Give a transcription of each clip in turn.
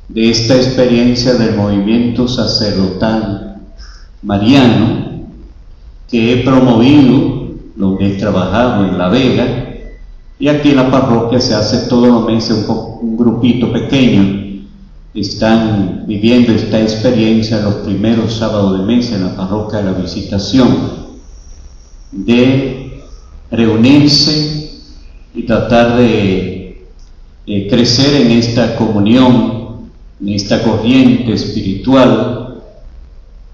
de esta experiencia del movimiento sacerdotal mariano que he promovido, lo que he trabajado en La Vega, y aquí en la parroquia se hace todos los meses un grupito pequeño. Están viviendo esta experiencia los primeros sábados de mes en la parroquia de la Visitación, de reunirse y tratar de crecer en esta comunión, en esta corriente espiritual,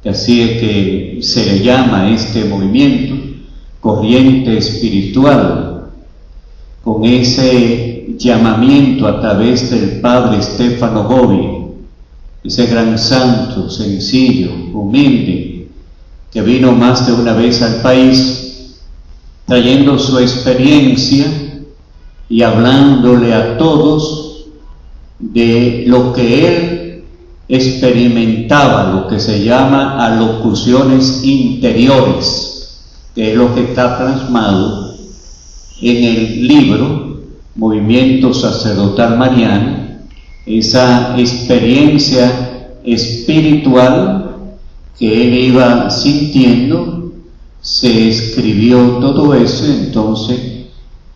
que así es que se le llama a este movimiento, corriente espiritual, con ese llamamiento a través del padre Stefano Gobbi, ese gran santo, sencillo, humilde, que vino más de una vez al país, trayendo su experiencia y hablándole a todos de lo que él experimentaba, lo que se llama alocuciones interiores, que es lo que está plasmado en el libro Movimiento Sacerdotal Mariano, esa experiencia espiritual que él iba sintiendo. Se escribió todo eso, entonces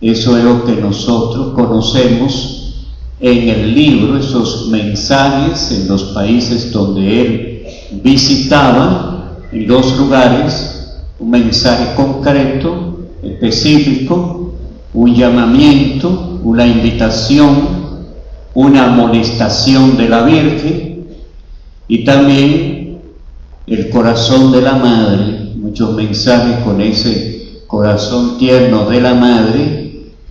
eso es lo que nosotros conocemos en el libro, esos mensajes en los países donde él visitaba, en los lugares, un mensaje concreto, específico, un llamamiento, una invitación, una amonestación de la Virgen, y también el corazón de la Madre, muchos mensajes con ese corazón tierno de la Madre,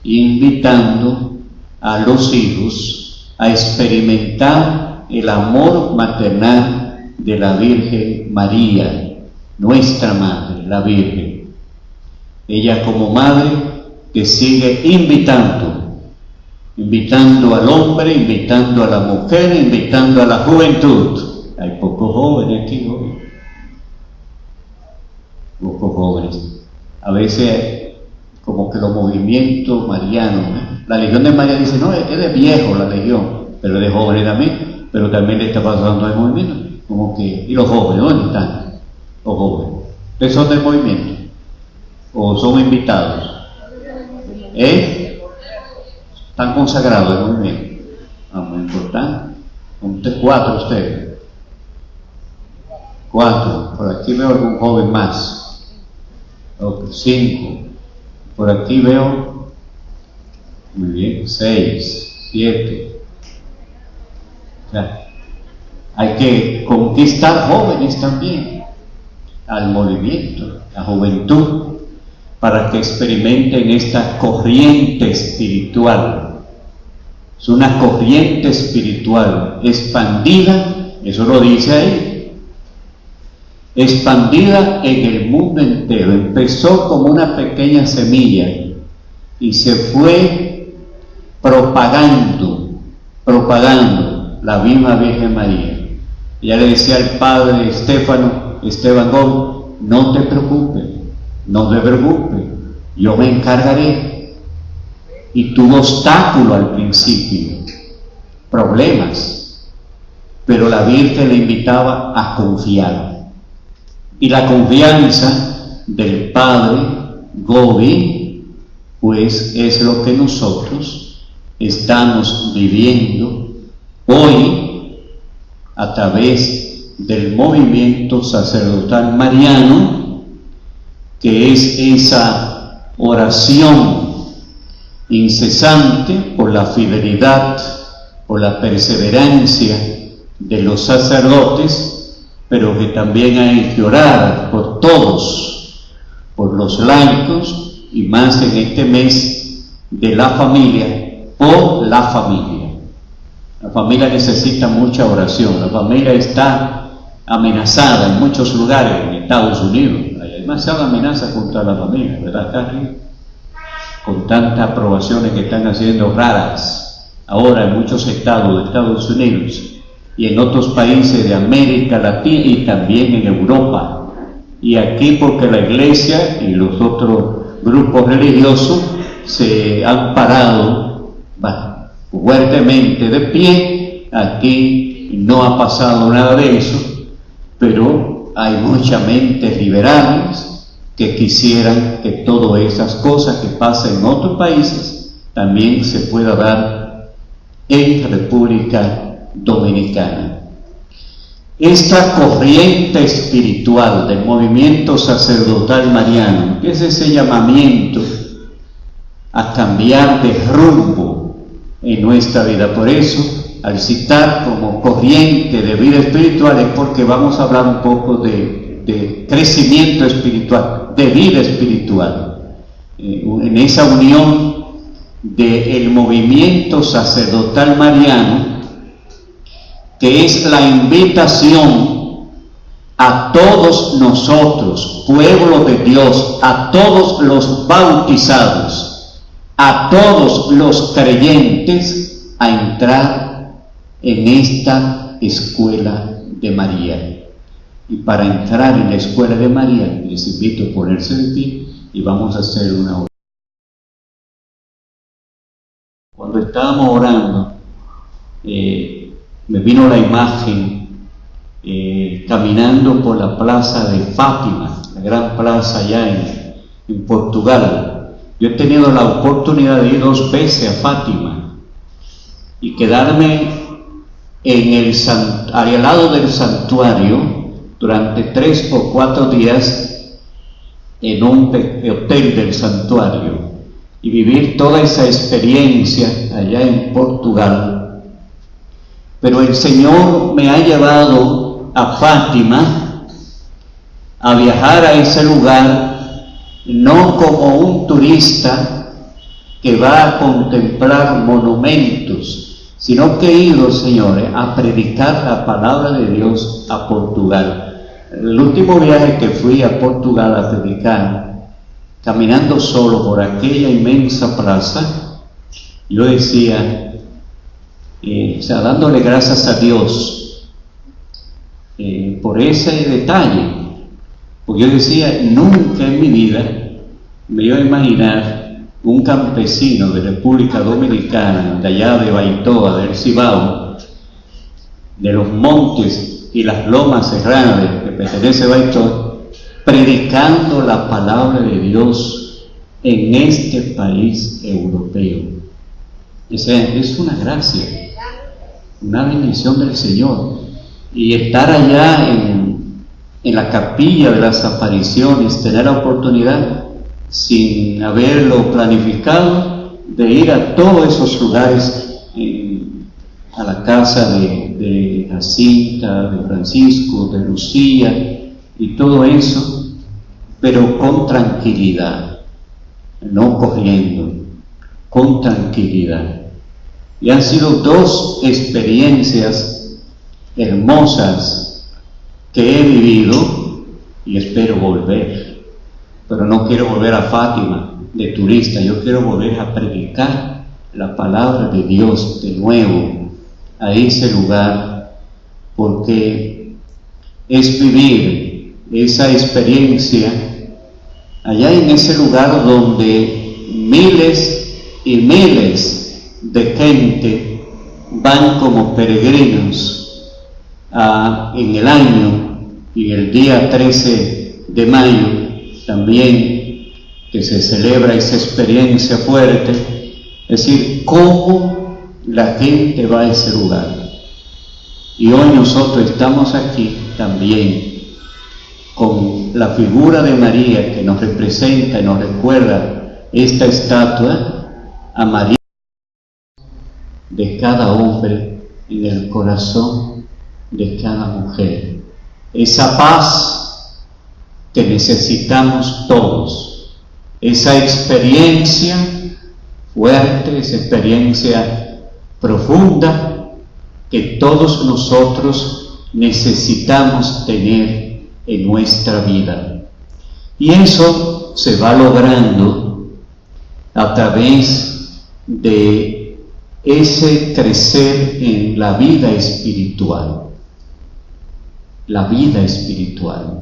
invitando a los hijos a experimentar el amor maternal de la Virgen María, nuestra Madre, la Virgen. Ella como Madre que sigue invitando al hombre, invitando a la mujer, invitando a la juventud. Hay pocos jóvenes aquí hoy, pocos jóvenes. A veces como que los movimientos marianos, la Legión de María dice, no, es de viejo la Legión, pero de jóvenes también, pero también le está pasando al movimiento, como que, ¿y los jóvenes? ¿Dónde están los jóvenes? ¿Ustedes son del movimiento? ¿O son invitados? Están consagrados al movimiento. Muy importante. Cuatro ustedes. Cuatro. Por aquí veo algún joven más. 5. Por aquí veo, muy bien, 6, 7. O sea, hay que conquistar jóvenes también al movimiento, la juventud, para que experimenten esta corriente espiritual. Es una corriente espiritual expandida, eso lo dice ahí, expandida en el mundo entero. Empezó como una pequeña semilla y se fue propagando la misma Virgen María. Ella le decía al padre Esteban Gobbi, no te preocupes, yo me encargaré. Y tuvo obstáculo al principio, problemas, pero la Virgen le invitaba a confiar. Y la confianza del padre Gobbi, pues es lo que nosotros estamos viviendo hoy a través del movimiento sacerdotal mariano, que es esa oración incesante por la fidelidad, por la perseverancia de los sacerdotes, pero que también hay que orar por todos, por los laicos, y más en este mes de la familia, por la familia. La familia necesita mucha oración. La familia está amenazada en muchos lugares, en Estados Unidos. Hay demasiada amenaza contra la familia, ¿verdad, Carly? Con tantas aprobaciones que están haciendo raras ahora en muchos estados de Estados Unidos y en otros países de América Latina y también en Europa. Y aquí porque la Iglesia y los otros grupos religiosos se han parado fuertemente de pie aquí no ha pasado nada de eso, pero hay muchas mentes liberales que quisieran que todas esas cosas que pasan en otros países también se pueda dar en República Dominicana. Esta corriente espiritual del movimiento sacerdotal mariano, que es ese llamamiento a cambiar de rumbo en nuestra vida. Por eso, al citar como corriente de vida espiritual, es porque vamos a hablar un poco de crecimiento espiritual, de vida espiritual, en esa unión del movimiento sacerdotal mariano, que es la invitación a todos nosotros, pueblo de Dios, a todos los bautizados, a todos los creyentes, a entrar en esta escuela de María. Y para entrar en la escuela de María, les invito a ponerse de pie y vamos a hacer una oración. Cuando estábamos orando, me vino la imagen caminando por la plaza de Fátima, la gran plaza allá en Portugal. Yo he tenido la oportunidad de ir 2 veces a Fátima y quedarme al lado del santuario durante 3 o 4 días en un hotel del santuario y vivir toda esa experiencia allá en Portugal. Pero el Señor me ha llevado a Fátima, a viajar a ese lugar, no como un turista que va a contemplar monumentos, sino que he ido, señores, a predicar la palabra de Dios a Portugal. El último viaje que fui a Portugal a predicar, caminando solo por aquella inmensa plaza, yo decía, dándole gracias a Dios por ese detalle, porque yo decía, nunca en mi vida me iba a imaginar un campesino de República Dominicana, de allá de Baitoa, del Cibao, de los montes y las lomas serranas que pertenece a Baitoa, predicando la palabra de Dios en este país europeo. O sea, es una gracia, una bendición del Señor. Y estar allá en la capilla de las apariciones, tener la oportunidad, sin haberlo planificado, de ir a todos esos lugares, a la casa de Jacinta, de Francisco, de Lucía, y todo eso, pero con tranquilidad, no corriendo, con tranquilidad. Y han sido 2 experiencias hermosas que he vivido y espero volver. Pero no quiero volver a Fátima de turista, yo quiero volver a predicar la palabra de Dios de nuevo a ese lugar, porque es vivir esa experiencia allá en ese lugar donde miles y miles de gente van como peregrinos en el año, y el día 13 de mayo también, que se celebra esa experiencia fuerte, es decir, cómo la gente va a ese lugar. Y hoy nosotros estamos aquí también con la figura de María que nos representa y nos recuerda esta estatua, a María de cada hombre y del corazón de cada mujer. Esa paz que necesitamos todos, esa experiencia fuerte, esa experiencia profunda que todos nosotros necesitamos tener en nuestra vida. Y eso se va logrando a través de ese crecer en la vida espiritual. La vida espiritual.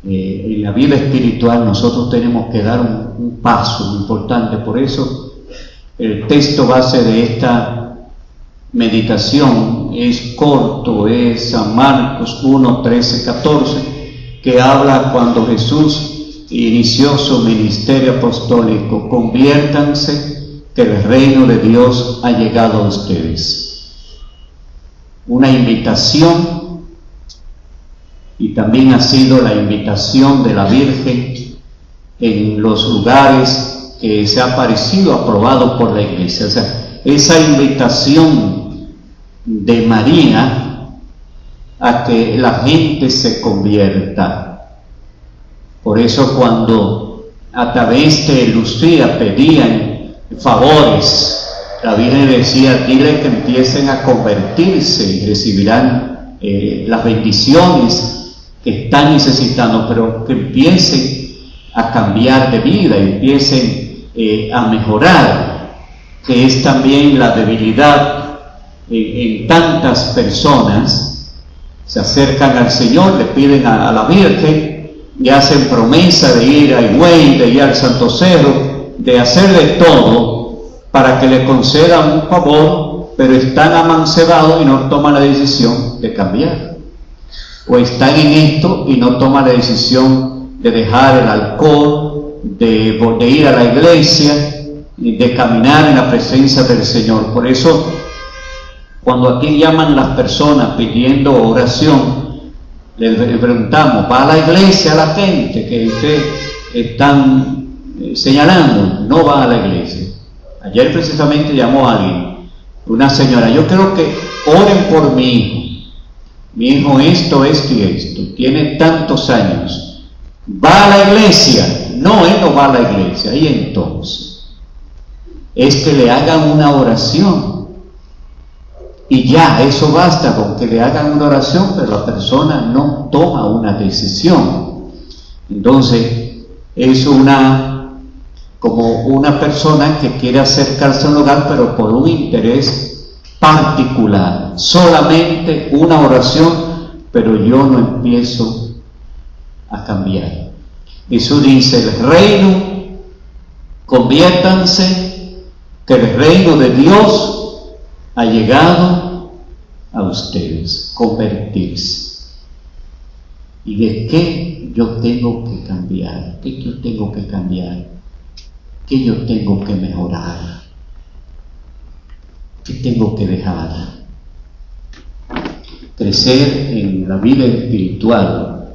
En la vida espiritual nosotros tenemos que dar un paso importante. Por eso el texto base de esta meditación es corto, es San Marcos 1, 13, 14, que habla cuando Jesús inició su ministerio apostólico: conviértanse, que el reino de Dios ha llegado a ustedes. Una invitación, y también ha sido la invitación de la Virgen en los lugares que se ha parecido aprobado por la Iglesia. O sea, esa invitación de María a que la gente se convierta. Por eso cuando a través de Lucía pedían favores, la Virgen decía: dile que empiecen a convertirse y recibirán las bendiciones que están necesitando, pero que empiecen a cambiar de vida, empiecen a mejorar, que es también la debilidad en tantas personas. Se acercan al Señor, le piden a la Virgen y hacen promesa de ir a Higüey, de ir al Santo Cerro, de hacer de todo para que le concedan un favor, pero están amancebados y no toman la decisión de cambiar. O están en esto y no toman la decisión de dejar el alcohol, de ir a la iglesia, de caminar en la presencia del Señor. Por eso, cuando aquí llaman las personas pidiendo oración, les preguntamos: ¿va a la iglesia la gente que ustedes están señalando? No va a la iglesia. Ayer precisamente llamó a alguien, una señora: yo creo que oren por mi hijo. Mi hijo esto y esto, tiene tantos años. ¿Va a la iglesia? No, él no va a la iglesia. Y entonces, es que le hagan una oración. Y ya, eso basta con que le hagan una oración, pero la persona no toma una decisión. Entonces, es como una persona que quiere acercarse a un lugar, pero por un interés particular, solamente una oración, pero yo no empiezo a cambiar. Jesús dice: el reino, conviértanse, que el reino de Dios ha llegado a ustedes. Convertirse. ¿Y de qué yo tengo que cambiar? ¿Qué yo tengo que cambiar? ¿Qué yo tengo que mejorar? ¿Qué tengo que dejar? Crecer en la vida espiritual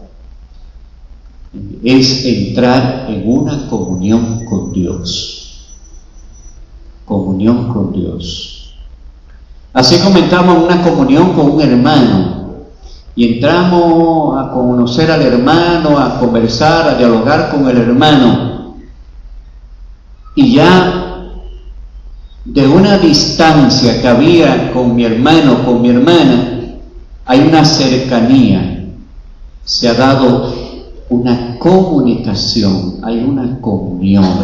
es entrar en una comunión con Dios. Comunión con Dios. Así como entramos en una comunión con un hermano y entramos a conocer al hermano, a conversar, a dialogar con el hermano, y ya de una distancia que había con mi hermano, con mi hermana, hay una cercanía, se ha dado una comunicación, hay una comunión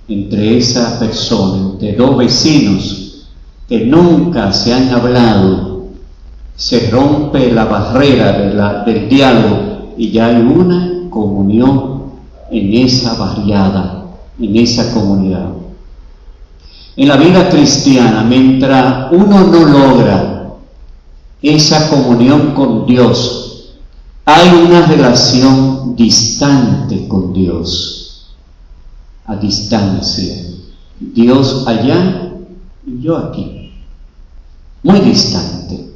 entre esa persona, entre dos vecinos que nunca se han hablado. Se rompe la barrera del diálogo y ya hay una comunión en esa barriada, en esa comunidad. En la vida cristiana, mientras uno no logra esa comunión con Dios, hay una relación distante con Dios, a distancia. Dios allá y yo aquí, muy distante.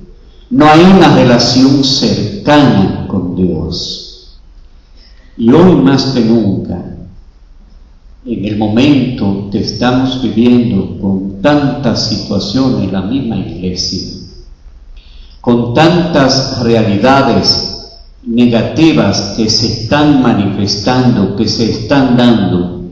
No hay una relación cercana con Dios. Y hoy más que nunca, en el momento que estamos viviendo con tantas situaciones en la misma iglesia, con tantas realidades negativas que se están manifestando, que se están dando,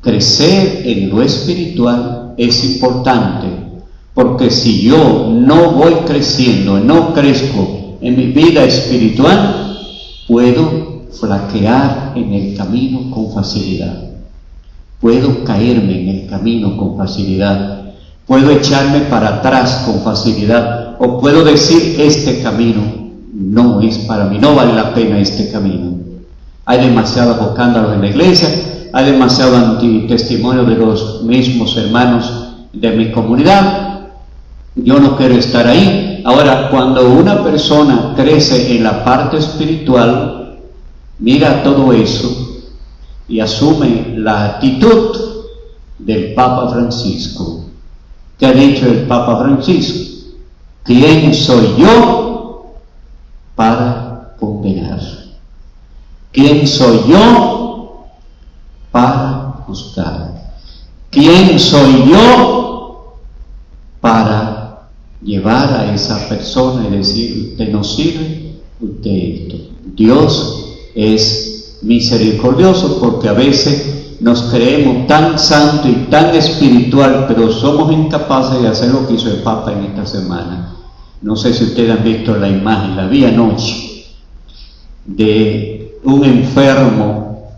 crecer en lo espiritual es importante, porque si yo no voy creciendo, no crezco en mi vida espiritual, puedo flaquear en el camino con facilidad. Puedo caerme en el camino con facilidad, puedo echarme para atrás con facilidad, o puedo decir: este camino no es para mí, no vale la pena este camino. Hay demasiados escándalos en la iglesia, hay demasiado antitestimonio de los mismos hermanos de mi comunidad, yo no quiero estar ahí. Ahora, cuando una persona crece en la parte espiritual, mira todo eso y asume la actitud del Papa Francisco. ¿Qué ha dicho el Papa Francisco? ¿Quién soy yo para condenar? ¿Quién soy yo para juzgar? ¿Quién soy yo para llevar a esa persona y decir, usted no sirve, usted esto? Dios es misericordioso, porque a veces nos creemos tan santo y tan espiritual, pero somos incapaces de hacer lo que hizo el Papa en esta semana. No sé si ustedes han visto la imagen, la vi anoche, de un enfermo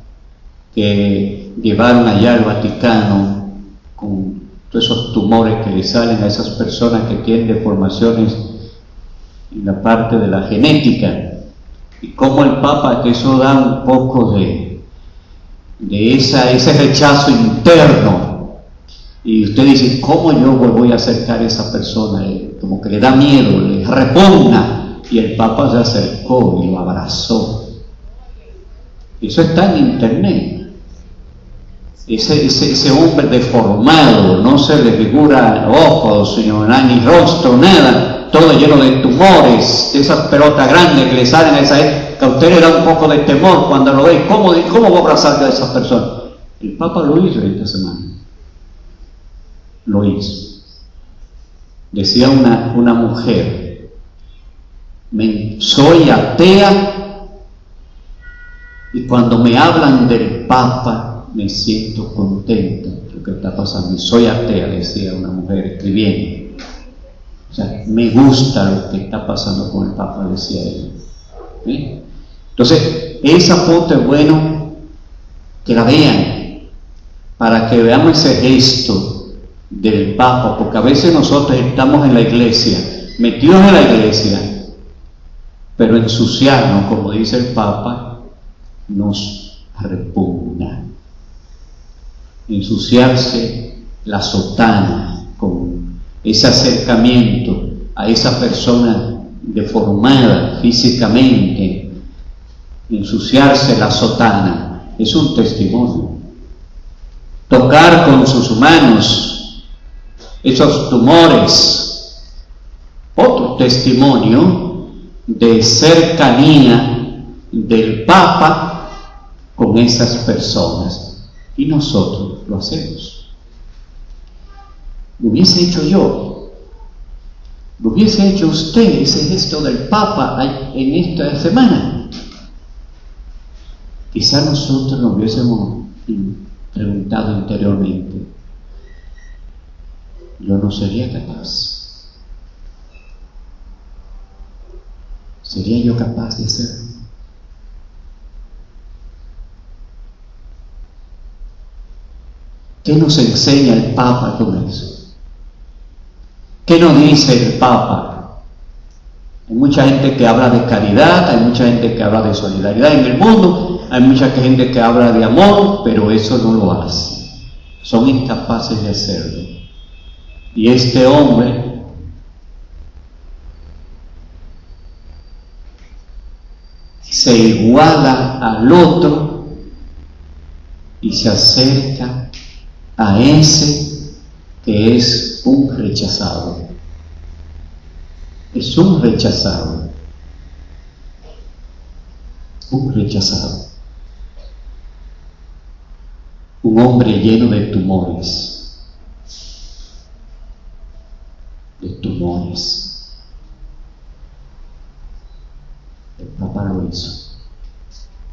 que llevaron allá al Vaticano con todos esos tumores que le salen a esas personas que tienen deformaciones en la parte de la genética, y como el Papa, que eso da un poco de ese rechazo interno, y usted dice, ¿cómo yo voy a acercar a esa persona? Como que le da miedo, le repugna, y el Papa se acercó y lo abrazó. Eso está en internet. Ese hombre deformado, no se le figura ojos, ni rostro, nada, todo lleno de tumores, de esas pelotas grandes que le salen a esa, que a usted le da un poco de temor cuando lo ve. ¿Cómo voy a abrazar a esa persona? El Papa lo hizo esta semana. Lo hizo. Decía una mujer, soy atea, y cuando me hablan del Papa me siento contenta de lo que está pasando. Soy atea, decía una mujer escribiendo. O sea, me gusta lo que está pasando con el Papa, decía ella. ¿Sí? Entonces, esa foto es bueno que la vean, para que veamos ese gesto del Papa, porque a veces nosotros estamos en la iglesia, metidos en la iglesia, pero ensuciarnos, como dice el Papa, nos repugna. Ensuciarse la sotana con ese acercamiento a esa persona deformada físicamente, ensuciarse la sotana, es un testimonio. Tocar con sus manos esos tumores, otro testimonio de cercanía del Papa con esas personas. Y nosotros lo hacemos. Lo hubiese hecho yo, lo hubiese hecho usted, ese gesto del Papa en esta semana. Quizá nosotros nos hubiésemos preguntado interiormente, yo no sería capaz. ¿Sería yo capaz de hacerlo? ¿Qué nos enseña el Papa con eso? ¿Qué nos dice el Papa? Hay mucha gente que habla de caridad, hay mucha gente que habla de solidaridad en el mundo, hay mucha gente que habla de amor, pero eso no lo hace. Son incapaces de hacerlo. Y este hombre se iguala al otro y se acerca a ese que es un rechazado. Es un rechazado. Un rechazado. Un hombre lleno de tumores. De tumores. El Papa lo hizo.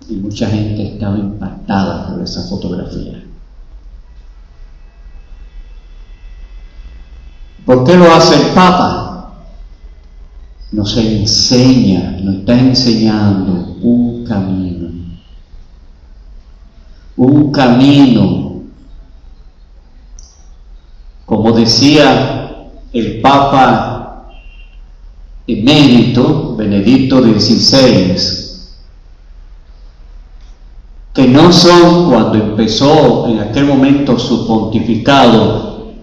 Y mucha gente estaba impactada por esa fotografía. ¿Por qué lo hace el Papa? Nos enseña, nos está enseñando un camino. Un camino, como decía el Papa emérito, Benedicto XVI, que no son, cuando empezó en aquel momento su pontificado,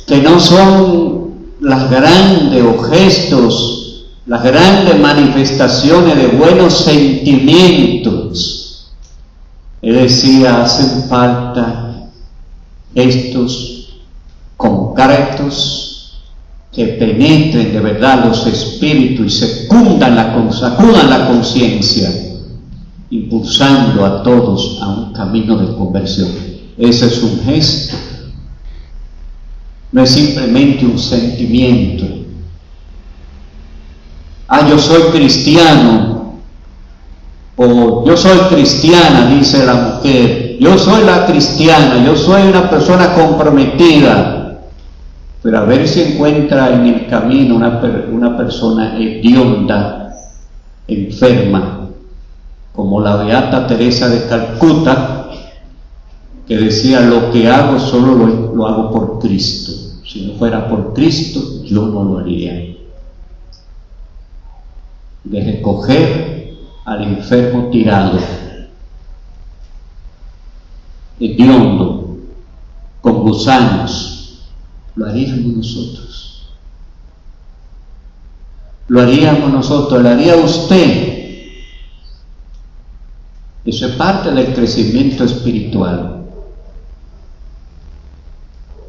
que no son las grandes o gestos, las grandes manifestaciones de buenos sentimientos. Él decía, hacen falta estos concretos que penetren de verdad los espíritus y sacudan la conciencia, impulsando a todos a un camino de conversión. Ese es un gesto, no es simplemente un sentimiento. Yo soy cristiano, o yo soy cristiana, dice la mujer, yo soy la cristiana, yo soy una persona comprometida. Pero a ver si encuentra en el camino una persona hedionda, enferma, como la beata Teresa de Calcuta, que decía, lo que hago solo lo hago por Cristo. Si no fuera por Cristo, yo no lo haría. De recoger al enfermo tirado, hediondo, con gusanos, lo haríamos nosotros. Lo haríamos nosotros, lo haría usted. Eso es parte del crecimiento espiritual.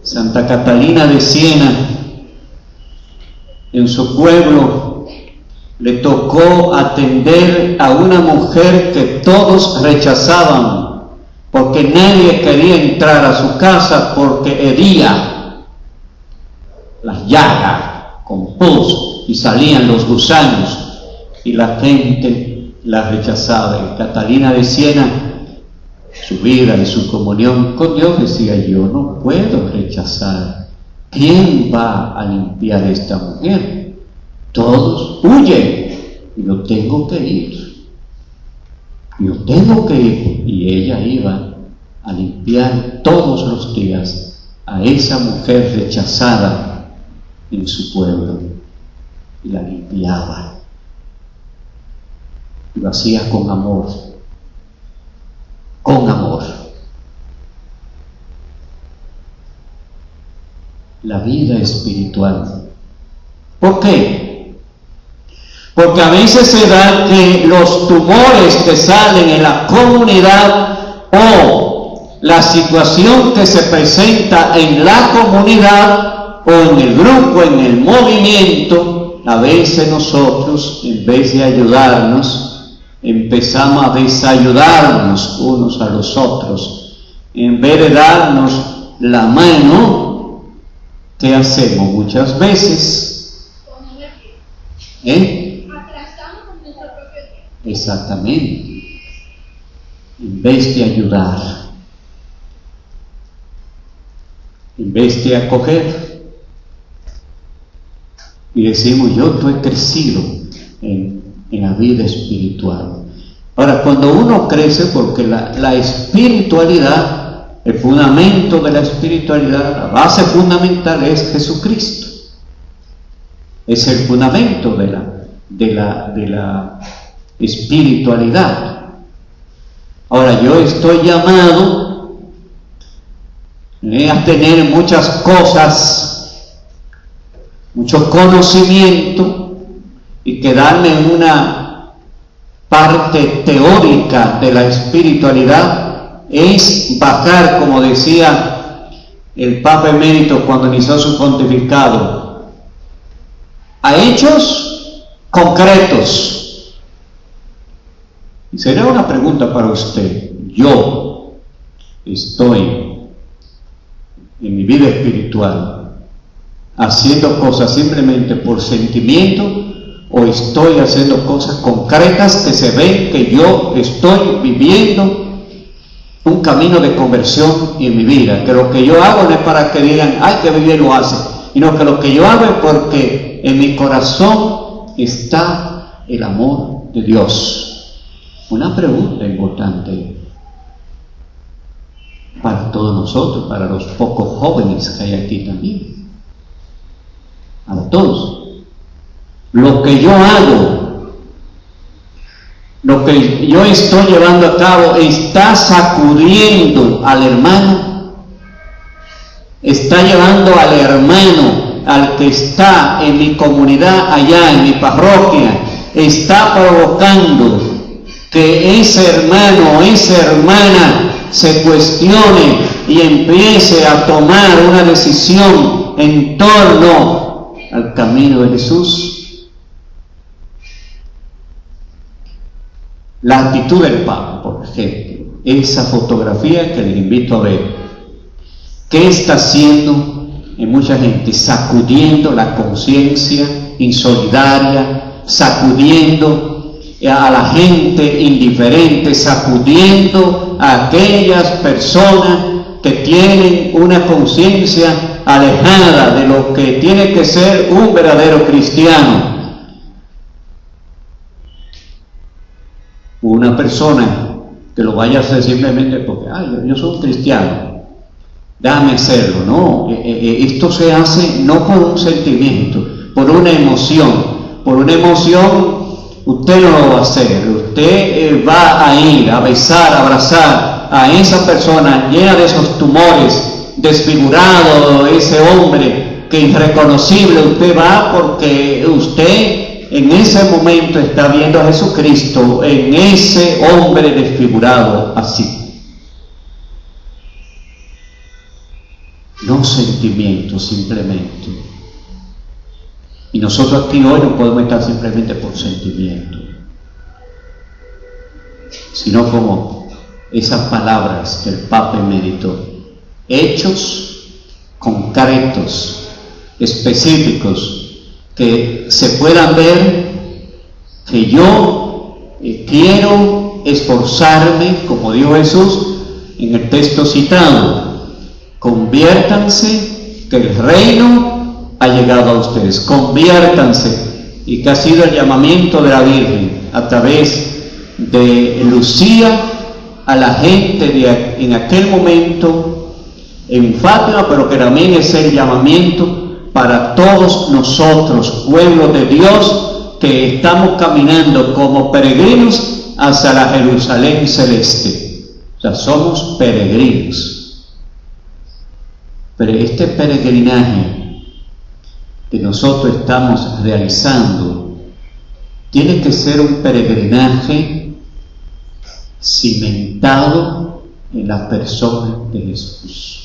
Santa Catalina de Siena, en su pueblo, le tocó atender a una mujer que todos rechazaban, porque nadie quería entrar a su casa porque hería las llagas con pus y salían los gusanos y la gente la rechazaba. Y Catalina de Siena, su vida y su comunión con Dios, decía, yo no puedo rechazar. ¿Quién va a limpiar a esta mujer? Todos huyen y yo tengo que ir. Yo tengo que ir. Y ella iba a limpiar todos los días a esa mujer rechazada en su pueblo, y la limpiaba, y lo hacía con amor, la vida espiritual. ¿Por qué? Porque a veces se da que los tumores que salen en la comunidad o la situación que se presenta en la comunidad o en el grupo, en el movimiento, a veces nosotros, en vez de ayudarnos, empezamos a desayudarnos unos a los otros. En vez de darnos la mano, ¿qué hacemos muchas veces? Atrasamos con nuestro propio tiempo. Exactamente. En vez de ayudar, en vez de acoger, y decimos, yo estoy crecido en la vida espiritual. Ahora, cuando uno crece, porque la espiritualidad, el fundamento de la espiritualidad, la base fundamental es Jesucristo. Es el fundamento de la espiritualidad. Ahora, yo estoy llamado a tener muchas cosas, mucho conocimiento, y quedarme en una parte teórica de la espiritualidad es bajar, como decía el Papa Emérito cuando inició su pontificado, a hechos concretos. Y sería una pregunta para usted: yo estoy en mi vida espiritual haciendo cosas simplemente por sentimiento, o estoy haciendo cosas concretas que se ven que yo estoy viviendo un camino de conversión en mi vida, que lo que yo hago no es para que digan, ay, que bien lo hace, sino que lo que yo hago es porque en mi corazón está el amor de Dios. Una pregunta importante para todos nosotros, para los pocos jóvenes que hay aquí también, para todos. Lo que yo hago, lo que yo estoy llevando a cabo, está sacudiendo al hermano. está llevando al hermano, al que está en mi comunidad allá, en mi parroquia, está provocando que ese hermano o esa hermana se cuestione y empiece a tomar una decisión en torno al camino de Jesús. La actitud del Papa, por ejemplo, esa fotografía que les invito a ver, ¿qué está haciendo en mucha gente? Sacudiendo la conciencia insolidaria, sacudiendo a la gente indiferente, sacudiendo a aquellas personas que tienen una conciencia alejada de lo que tiene que ser un verdadero cristiano. Una persona que lo vaya a hacer simplemente porque yo soy un cristiano, déjame hacerlo. No, esto se hace no por un sentimiento, por una emoción. Por una emoción usted no lo va a hacer, usted va a ir a besar, a abrazar a esa persona llena de esos tumores, desfigurado, ese hombre que es irreconocible. Usted va porque usted en ese momento está viendo a Jesucristo en ese hombre desfigurado así. No sentimientos simplemente. Y nosotros aquí hoy no podemos estar simplemente por sentimiento, sino como esas palabras que el Papa meditó, hechos concretos, específicos, que se puedan ver que yo quiero esforzarme, como dijo Jesús en el texto citado, conviértanse, que el reino ha llegado a ustedes, conviértanse, y que ha sido el llamamiento de la Virgen a través de Lucía a la gente en aquel momento en Fátima, pero que también es el llamamiento para todos nosotros, pueblo de Dios, que estamos caminando como peregrinos hacia la Jerusalén celeste. O sea, somos peregrinos. Pero este peregrinaje que nosotros estamos realizando tiene que ser un peregrinaje cimentado en la persona de Jesús.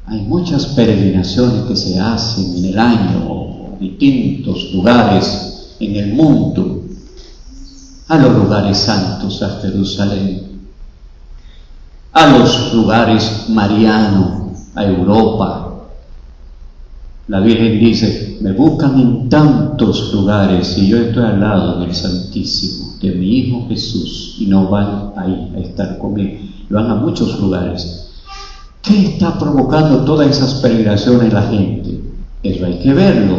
Hay muchas peregrinaciones que se hacen en el año, en distintos lugares en el mundo, a los lugares santos, a Jerusalén, a los lugares marianos, a Europa. La Virgen dice, me buscan en tantos lugares y yo estoy al lado del Santísimo, de mi Hijo Jesús, y no van ahí a estar conmigo, van a muchos lugares. ¿Qué está provocando todas esas peregrinaciones en la gente? Eso hay que verlo.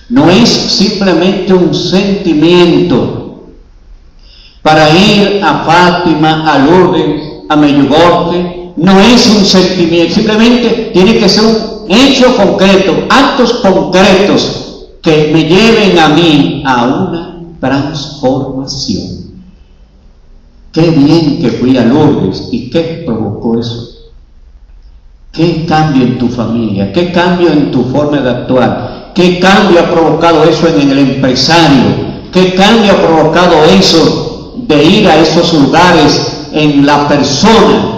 No es simplemente un sentimiento para ir a Fátima, a Lourdes, a Medjugorje. No es un sentimiento, simplemente tiene que ser un hecho concreto, actos concretos que me lleven a mí a una transformación. Qué bien que fui a Lourdes. ¿Y qué provocó eso? ¿Qué cambio en tu familia? ¿Qué cambio en tu forma de actuar? ¿Qué cambio ha provocado eso en el empresario? ¿Qué cambio ha provocado eso de ir a esos lugares en la persona?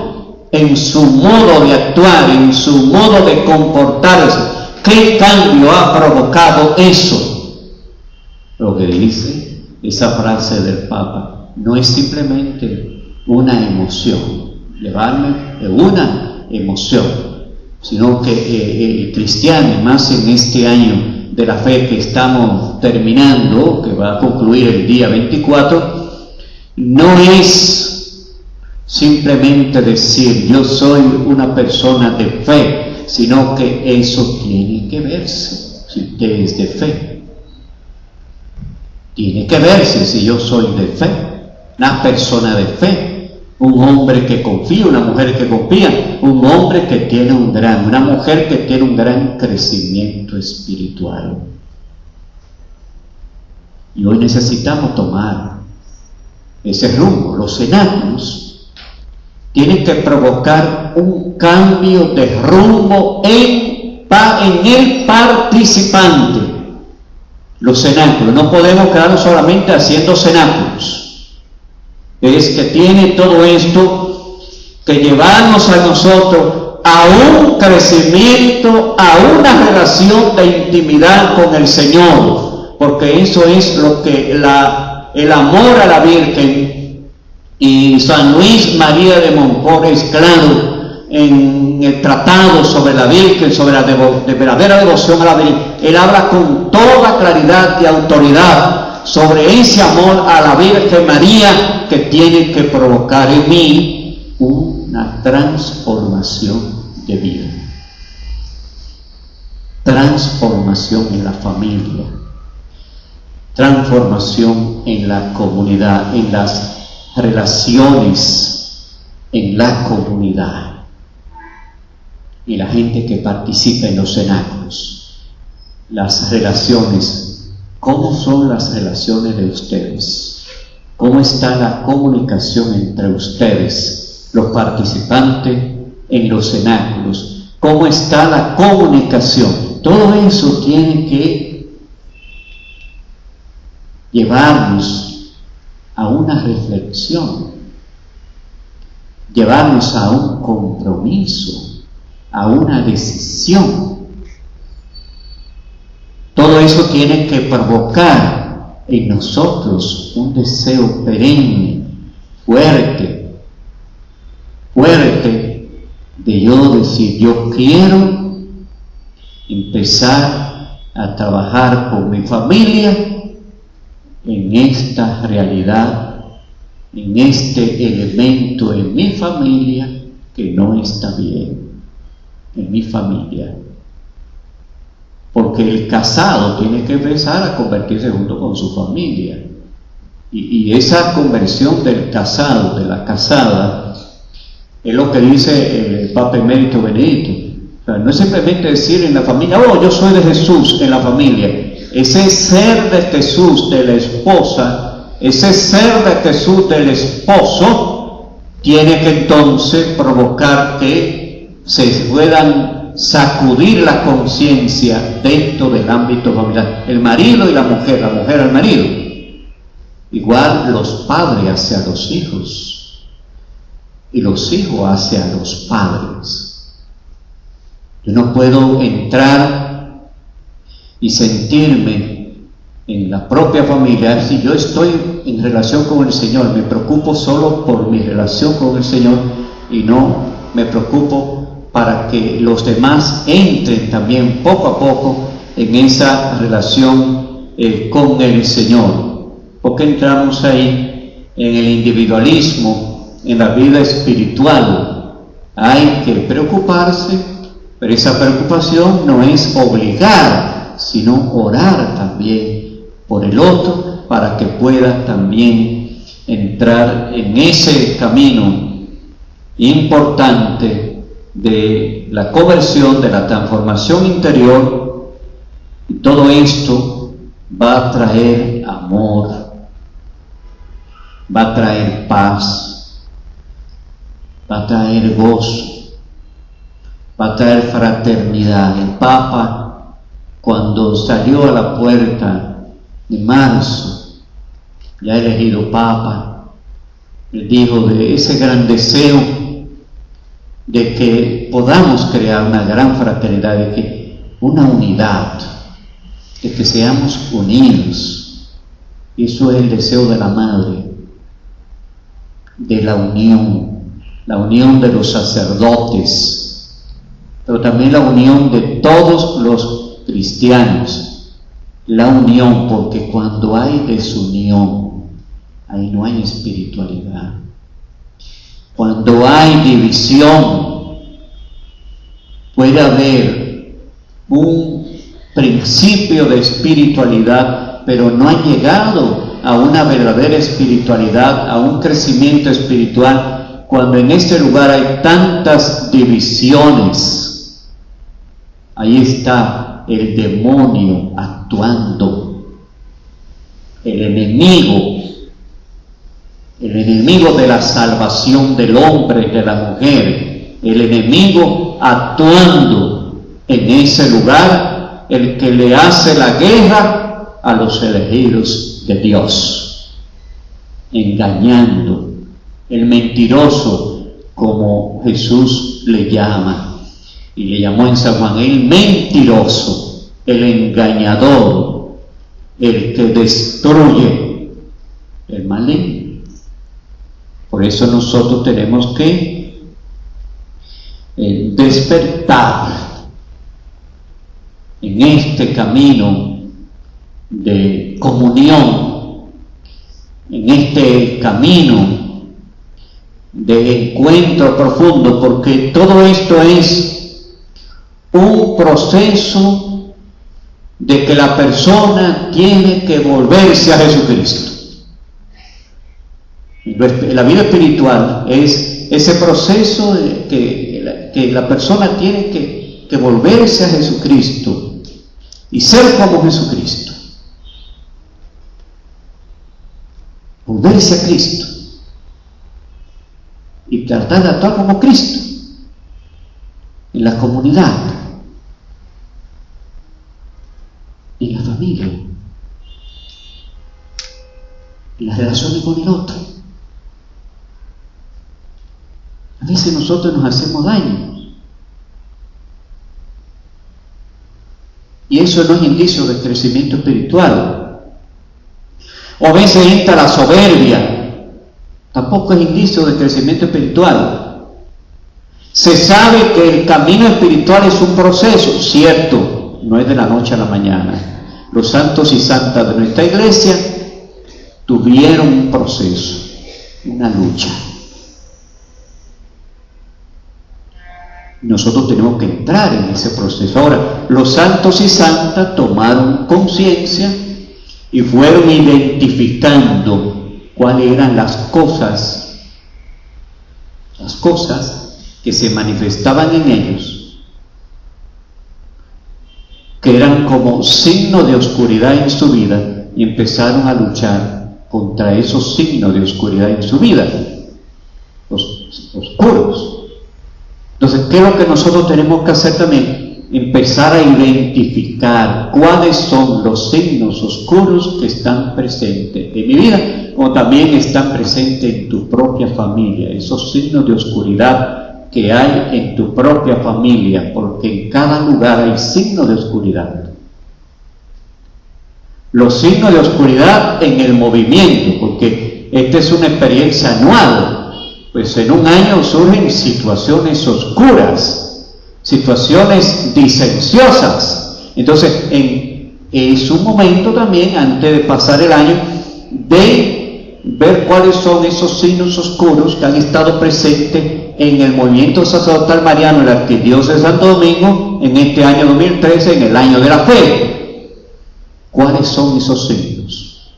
En su modo de actuar, en su modo de comportarse. ¿Qué cambio ha provocado eso? Lo que dice esa frase del Papa no es simplemente una emoción, llevarme de una emoción, sino que el cristiano, más en este año de la fe que estamos terminando, que va a concluir el día 24, no es simplemente decir yo soy una persona de fe, sino que eso tiene que verse. Si usted es de fe, tiene que verse si yo soy de fe, una persona de fe, un hombre que confía, una mujer que confía, un hombre que tiene una mujer que tiene un gran crecimiento espiritual. Y hoy necesitamos tomar ese rumbo. Los enanos tiene que provocar un cambio de rumbo en el participante. Los cenáculos, no podemos quedarnos solamente haciendo cenáculos. Es que tiene todo esto que llevarnos a nosotros a un crecimiento, a una relación de intimidad con el Señor, porque eso es lo que el amor a la Virgen, y San Luis María de Montfort es claro en el tratado sobre la Virgen, sobre la verdadera devoción a la Virgen. Él habla con toda claridad y autoridad sobre ese amor a la Virgen María que tiene que provocar en mí una transformación de vida, transformación en la familia, transformación en la comunidad, en las relaciones en la comunidad. Y la gente que participa en los cenáculos, las relaciones, ¿cómo son las relaciones de ustedes? ¿Cómo está la comunicación entre ustedes, los participantes en los cenáculos? ¿Cómo está la comunicación? Todo eso tiene que llevarnos a una reflexión, llevarnos a un compromiso, a una decisión. Todo eso tiene que provocar en nosotros un deseo perenne, fuerte, de yo decir, yo quiero empezar a trabajar con mi familia en esta realidad, en este elemento en mi familia que no está bien. En mi familia, porque el casado tiene que empezar a convertirse junto con su familia, y esa conversión del casado, de la casada, es lo que dice el Papa Emérito Benedicto. O sea, no es simplemente decir en la familia, oh, yo soy de Jesús en la familia. Ese ser de Jesús de la esposa, ese ser de Jesús del esposo, tiene que entonces provocar que se puedan sacudir la conciencia dentro del ámbito familiar. El marido y la mujer al marido. Igual los padres hacia los hijos y los hijos hacia los padres. Yo no puedo entrar y sentirme en la propia familia. Si yo estoy en relación con el Señor, me preocupo solo por mi relación con el Señor y no me preocupo para que los demás entren también poco a poco en esa relación con el Señor. Porque entramos ahí en el individualismo, en la vida espiritual. Hay que preocuparse, pero esa preocupación no es obligar, sino orar también por el otro para que pueda también entrar en ese camino importante de la conversión, de la transformación interior. Y todo esto va a traer amor, va a traer paz, va a traer gozo, va a traer fraternidad. El Papa, cuando salió a la puerta de marzo, ya elegido Papa, él dijo de ese gran deseo de que podamos crear una gran fraternidad, de que una unidad, de que seamos unidos. Y eso es el deseo de la Madre, de la unión de los sacerdotes, pero también la unión de todos los cristianos, la unión, porque cuando hay desunión, ahí no hay espiritualidad. Cuando hay división, puede haber un principio de espiritualidad, pero no ha llegado a una verdadera espiritualidad, a un crecimiento espiritual, cuando en este lugar hay tantas divisiones. Ahí está el demonio actuando, el enemigo el enemigo de la salvación del hombre y de la mujer, el enemigo actuando en ese lugar, el que le hace la guerra a los elegidos de Dios, engañando, el mentiroso, como Jesús le llama, y le llamó en San Juan el mentiroso, el engañador, el que destruye, el maligno. Por eso nosotros tenemos que despertar en este camino de comunión, en este camino de encuentro profundo, porque todo esto es un proceso de que la persona tiene que volverse a Jesucristo. La vida espiritual es ese proceso de que la persona tiene que volverse a Jesucristo y ser como Jesucristo. Volverse a Cristo y tratar de actuar como Cristo en la comunidad, en la familia, en las relaciones con el otro. A veces nosotros nos hacemos daño. Y eso no es indicio de crecimiento espiritual. O a veces entra la soberbia. Tampoco es indicio de crecimiento espiritual. Se sabe que el camino espiritual es un proceso, cierto, no es de la noche a la mañana. Los santos y santas de nuestra iglesia tuvieron un proceso, una lucha. Nosotros tenemos que entrar en ese proceso. Ahora, los santos y santas tomaron conciencia y fueron identificando cuáles eran las cosas que se manifestaban en ellos, que eran como signo de oscuridad en su vida, y empezaron a luchar contra esos signos de oscuridad en su vida, los oscuros. Entonces, ¿qué es lo que nosotros tenemos que hacer también? Empezar a identificar cuáles son los signos oscuros que están presentes en mi vida, como también están presentes en tu propia familia, esos signos de oscuridad que hay en tu propia familia, porque en cada lugar hay signos de oscuridad. Los signos de oscuridad en el movimiento, porque esta es una experiencia anual. Pues en un año surgen situaciones oscuras, situaciones disensiosas. Entonces, es un momento también, antes de pasar el año, de ver cuáles son esos signos oscuros que han estado presentes en el movimiento sacerdotal mariano en la Arquidiócesis de Santo Domingo en este año 2013, en el año de la fe. ¿Cuáles son esos signos?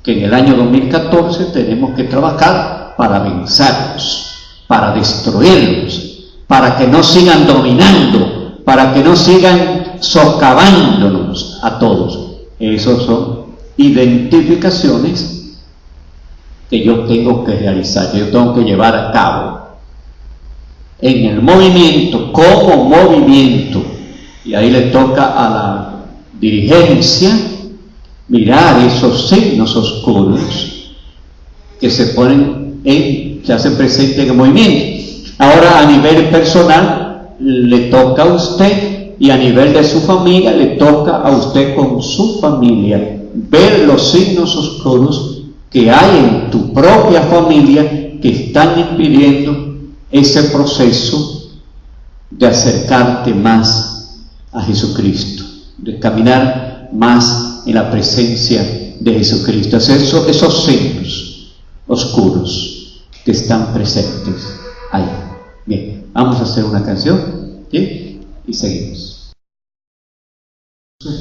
Que en el año 2014 tenemos que trabajar para vencerlos, para destruirlos, para que no sigan dominando, para que no sigan socavándonos a todos. Esas son identificaciones que yo tengo que realizar, que yo tengo que llevar a cabo en el movimiento, como movimiento. Y ahí le toca a la dirigencia mirar esos signos oscuros que se hacen presentes en el movimiento. Ahora, a nivel personal, le toca a usted, y a nivel de su familia, le toca a usted con su familia ver los signos oscuros que hay en tu propia familia que están impidiendo ese proceso de acercarte más a Jesucristo, de caminar más en la presencia de Jesucristo. Esos signos oscuros que están presentes ahí. Bien, vamos a hacer una canción, ¿sí? Y seguimos.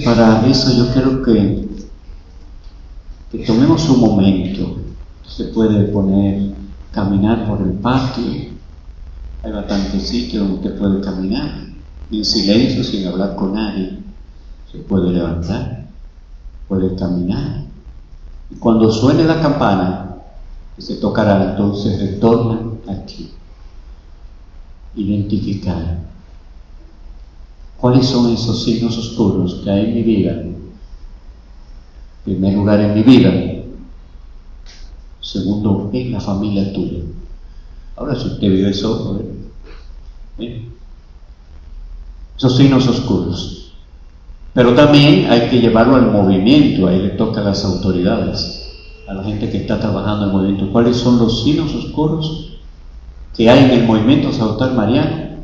Para eso yo quiero que tomemos un momento. Se puede caminar por el patio. Hay bastante sitio donde usted puede caminar en silencio, sin hablar con nadie. Se puede levantar, puede caminar. Y cuando suene la campana, Se tocará, entonces retornan aquí. Identificar cuáles son esos signos oscuros que hay en mi vida. En primer lugar, en mi vida. Segundo, en la familia tuya. Ahora, si usted vive solo, esos signos oscuros. Pero también hay que llevarlo al movimiento. Ahí le toca a las autoridades, a la gente que está trabajando en el movimiento. ¿Cuáles son los signos oscuros que hay en el movimiento sacerdotal mariano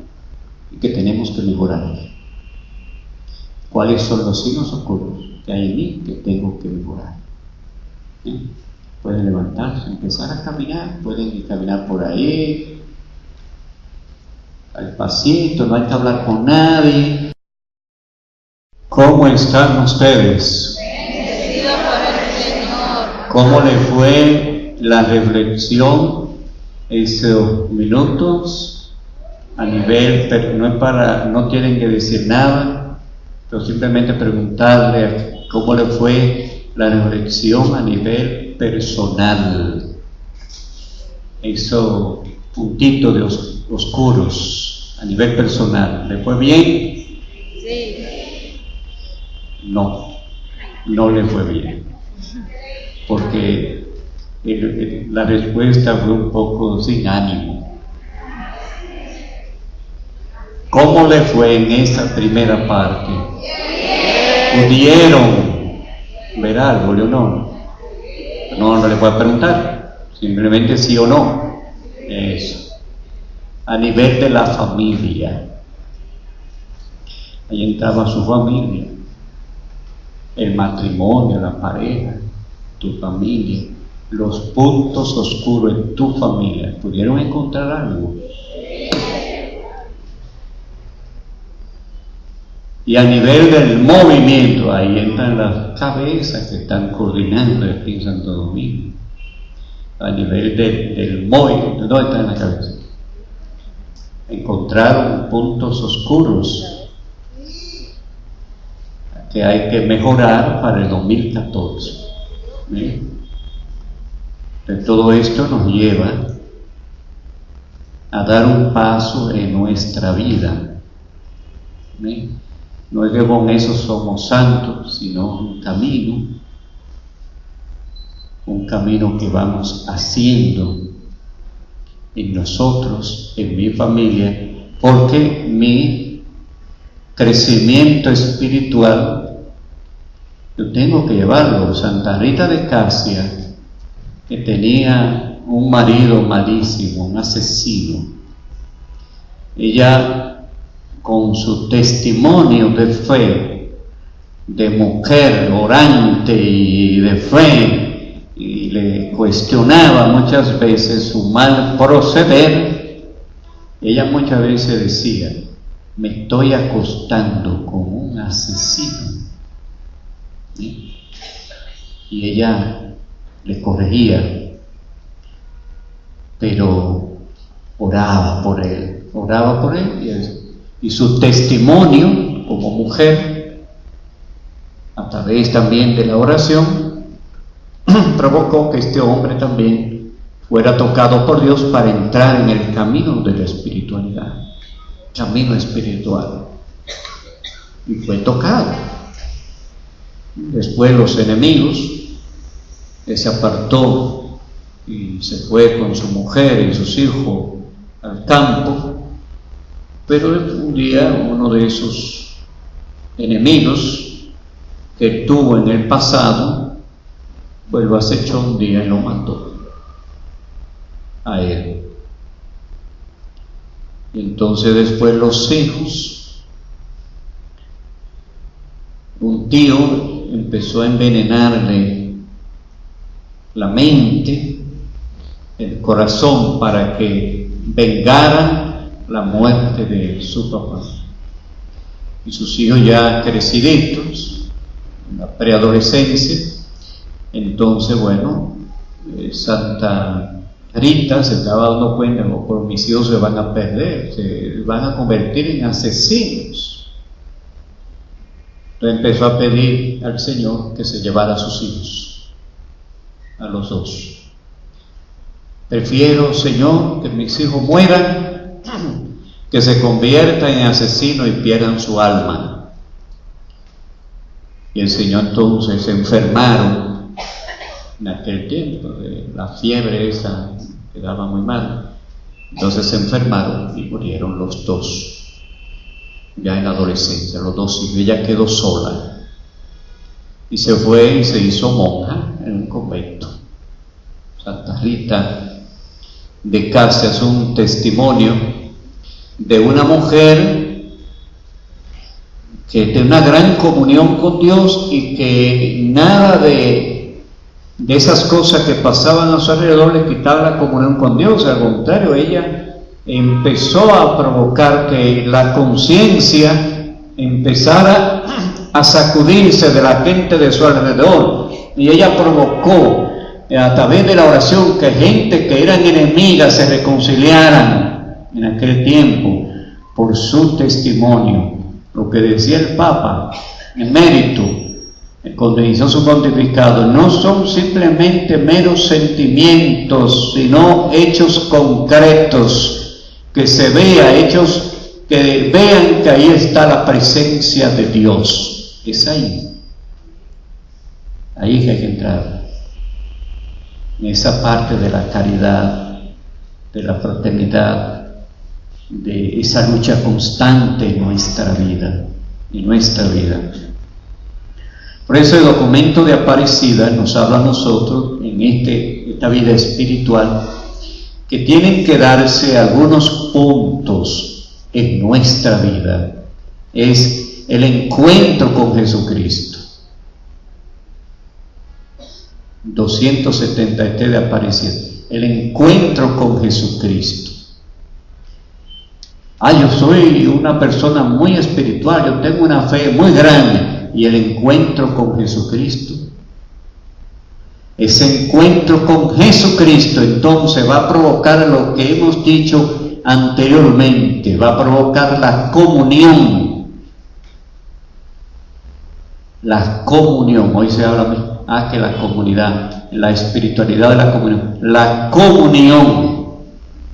y que tenemos que mejorar? ¿Cuáles son los signos oscuros que hay en mí que tengo que mejorar? Pueden levantarse, empezar a caminar, pueden caminar por ahí, al pasito, no hay que hablar con nadie. ¿Cómo están ustedes? Bendecido por el Señor. ¿Cómo le fue la reflexión esos minutos? A nivel, pero no tienen que decir nada, pero simplemente preguntarle cómo le fue la reflexión a nivel personal. Esos puntitos de oscuros a nivel personal, ¿le fue bien? Sí. No le fue bien, porque la respuesta fue un poco sin ánimo. ¿Cómo le fue en esa primera parte? ¿Pudieron ver algo, Leonor? No le puedo preguntar, simplemente sí o no. Eso. A nivel de la familia, ahí entraba su familia, el matrimonio, la pareja, tu familia, los puntos oscuros en tu familia. ¿Pudieron encontrar algo? Y a nivel del movimiento, ahí entran las cabezas que están coordinando aquí en Santo Domingo. A nivel del movimiento, ¿dónde están las cabezas? Encontraron puntos oscuros que hay que mejorar para el 2014. Entonces, todo esto nos lleva a dar un paso en nuestra vida. No es que con eso somos santos, sino un camino que vamos haciendo en nosotros, en mi familia, porque mi crecimiento espiritual yo tengo que llevarlo. Santa Rita de Casia, que tenía un marido malísimo, un asesino, ella, con su testimonio de fe, de mujer orante y de fe, y le cuestionaba muchas veces su mal proceder, ella muchas veces decía: me estoy acostando con un asesino. ¿Sí? Y ella le corregía, pero oraba por él y su testimonio como mujer, a través también de la oración, provocó que este hombre también fuera tocado por Dios para entrar en el camino de la espiritualidad, camino espiritual, y fue tocado. Después los enemigos, que se apartó y se fue con su mujer y sus hijos al campo. Pero un día uno de esos enemigos que tuvo en el pasado, pues lo acechó un día y lo mató a él. Y entonces después los hijos, un tío empezó a envenenarle la mente, el corazón, para que vengaran la muerte de su papá. Y sus hijos ya creciditos, en la preadolescencia, entonces Santa Rita se estaba dando cuenta: por mis hijos se van a perder, se van a convertir en asesinos. Entonces empezó a pedir al Señor que se llevara a sus hijos, a los dos. Prefiero, Señor, que mis hijos mueran, que se conviertan en asesinos y pierdan su alma. Y el Señor entonces se enfermaron en aquel tiempo, de la fiebre esa que daba muy mal. Entonces se enfermaron y murieron los dos, ya en la adolescencia, los dos hijos. Ella quedó sola y se fue y se hizo monja en un convento. Santa Rita de Casia es un testimonio de una mujer que tiene una gran comunión con Dios y que nada de esas cosas que pasaban a su alrededor le quitaba la comunión con Dios. Al contrario, ella empezó a provocar que la conciencia empezara a sacudirse de la gente de su alrededor, y ella provocó a través de la oración que gente que eran enemigas se reconciliaran en aquel tiempo por su testimonio. Lo que decía el Papa emérito cuando inició su pontificado: no son simplemente meros sentimientos, sino hechos concretos, que se vea, hechos que vean que ahí está la presencia de Dios. Es ahí que hay que entrar, en esa parte de la caridad, de la fraternidad, de esa lucha constante en nuestra vida, Por eso el documento de Aparecida nos habla a nosotros en esta vida espiritual que tienen que darse algunos puntos en nuestra vida. Es el encuentro con Jesucristo. 273 de Aparecida, el encuentro con Jesucristo. Yo soy una persona muy espiritual, yo tengo una fe muy grande. Y el encuentro con Jesucristo, ese encuentro con Jesucristo entonces va a provocar lo que hemos dicho anteriormente, va a provocar la comunión. Hoy se habla que la comunidad, la espiritualidad de la comunión,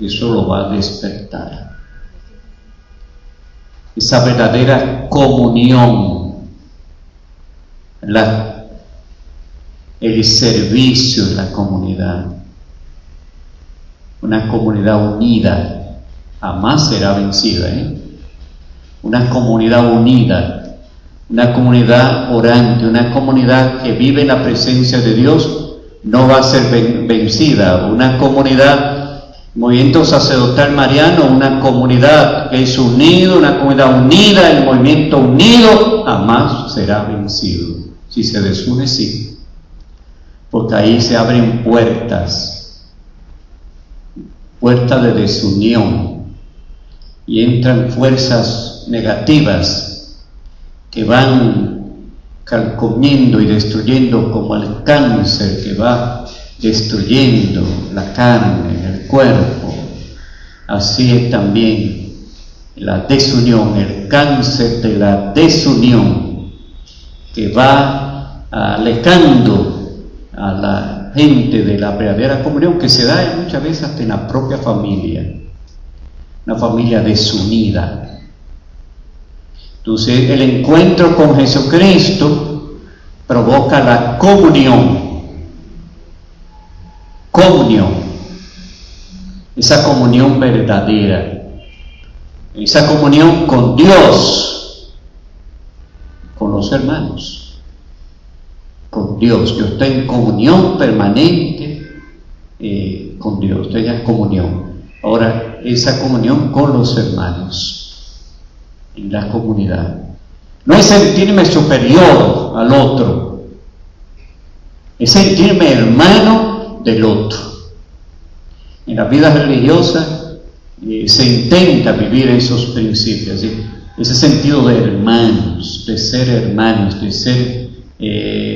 eso lo va a despertar. Esa verdadera comunión, el servicio en la comunidad, una comunidad unida, jamás será vencida, una comunidad unida, una comunidad orante, una comunidad que vive en la presencia de Dios, no va a ser vencida. Una comunidad, movimiento sacerdotal mariano, una comunidad que es unido, una comunidad unida, el movimiento unido jamás será vencido. Si se desune, sí, porque ahí se abren puertas de desunión, y entran fuerzas negativas que van carcomiendo y destruyendo, como el cáncer que va destruyendo la carne, el cuerpo. Así es también la desunión, el cáncer de la desunión, que va alejando a la gente de la verdadera comunión, que se da muchas veces hasta en la propia familia, una familia desunida. Entonces el encuentro con Jesucristo provoca la comunión, esa comunión verdadera, esa comunión con Dios, con los hermanos, con Dios. Yo estoy en comunión permanente con Dios, estoy en comunión. Ahora, esa comunión con los hermanos, en la comunidad. No es sentirme superior al otro, es sentirme hermano del otro. En la vida religiosa se intenta vivir esos principios, ¿sí? Ese sentido de hermanos, de ser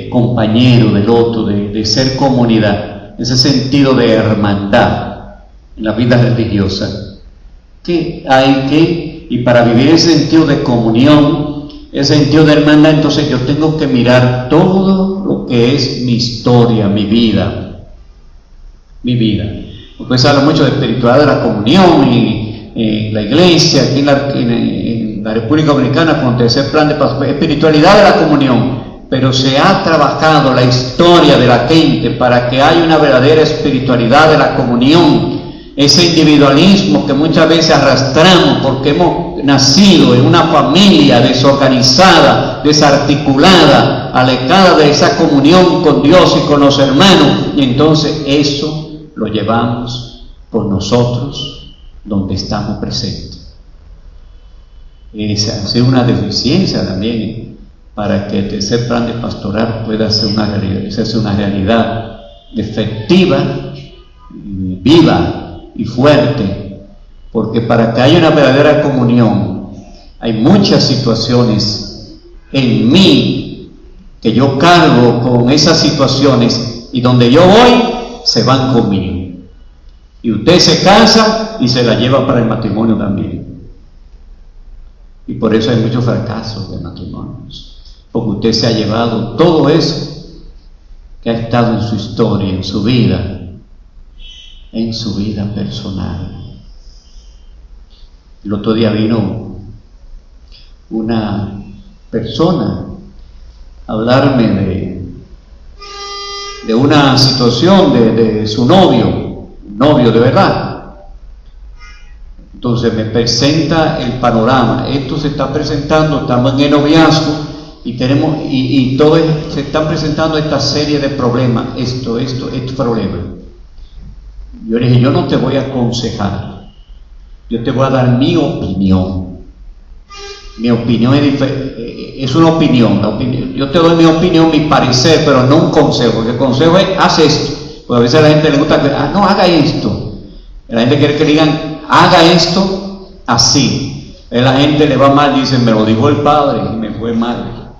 compañero del otro, de ser comunidad, ese sentido de hermandad en la vida religiosa. Y para vivir ese sentido de comunión, ese sentido de hermandad, entonces yo tengo que mirar todo lo que es mi historia, mi vida. Porque se habla mucho de espiritualidad de la comunión en la iglesia, aquí en la República Dominicana, con el tercer plan de paz, espiritualidad de la comunión. Pero se ha trabajado la historia de la gente para que haya una verdadera espiritualidad de la comunión. Ese individualismo que muchas veces arrastramos porque hemos nacido en una familia desorganizada, desarticulada, alejada de esa comunión con Dios y con los hermanos, y entonces eso lo llevamos por nosotros donde estamos presentes. Esa es una deficiencia también para que el tercer plan de pastoral pueda ser una realidad efectiva, viva y fuerte, porque para que haya una verdadera comunión hay muchas situaciones en mí que yo cargo con esas situaciones y donde yo voy se van conmigo, y usted se casa y se la lleva para el matrimonio también, y por eso hay muchos fracasos de matrimonios, porque usted se ha llevado todo eso que ha estado en su historia, en su vida personal. El otro día vino una persona a hablarme de una situación de su novio de verdad. Entonces me presenta el panorama. Esto se está presentando, estamos en el noviazgo y se están presentando esta serie de problemas, estos problemas. Yo le dije, yo no te voy a aconsejar, yo te voy a dar mi opinión. Mi opinión es una opinión. Yo te doy mi opinión, mi parecer, pero no un consejo, porque el consejo es, haz esto. Porque a veces a la gente le gusta, no, haga esto. La gente quiere que le digan, haga esto así. A la gente le va mal, dice, me lo dijo el padre y me fue mal.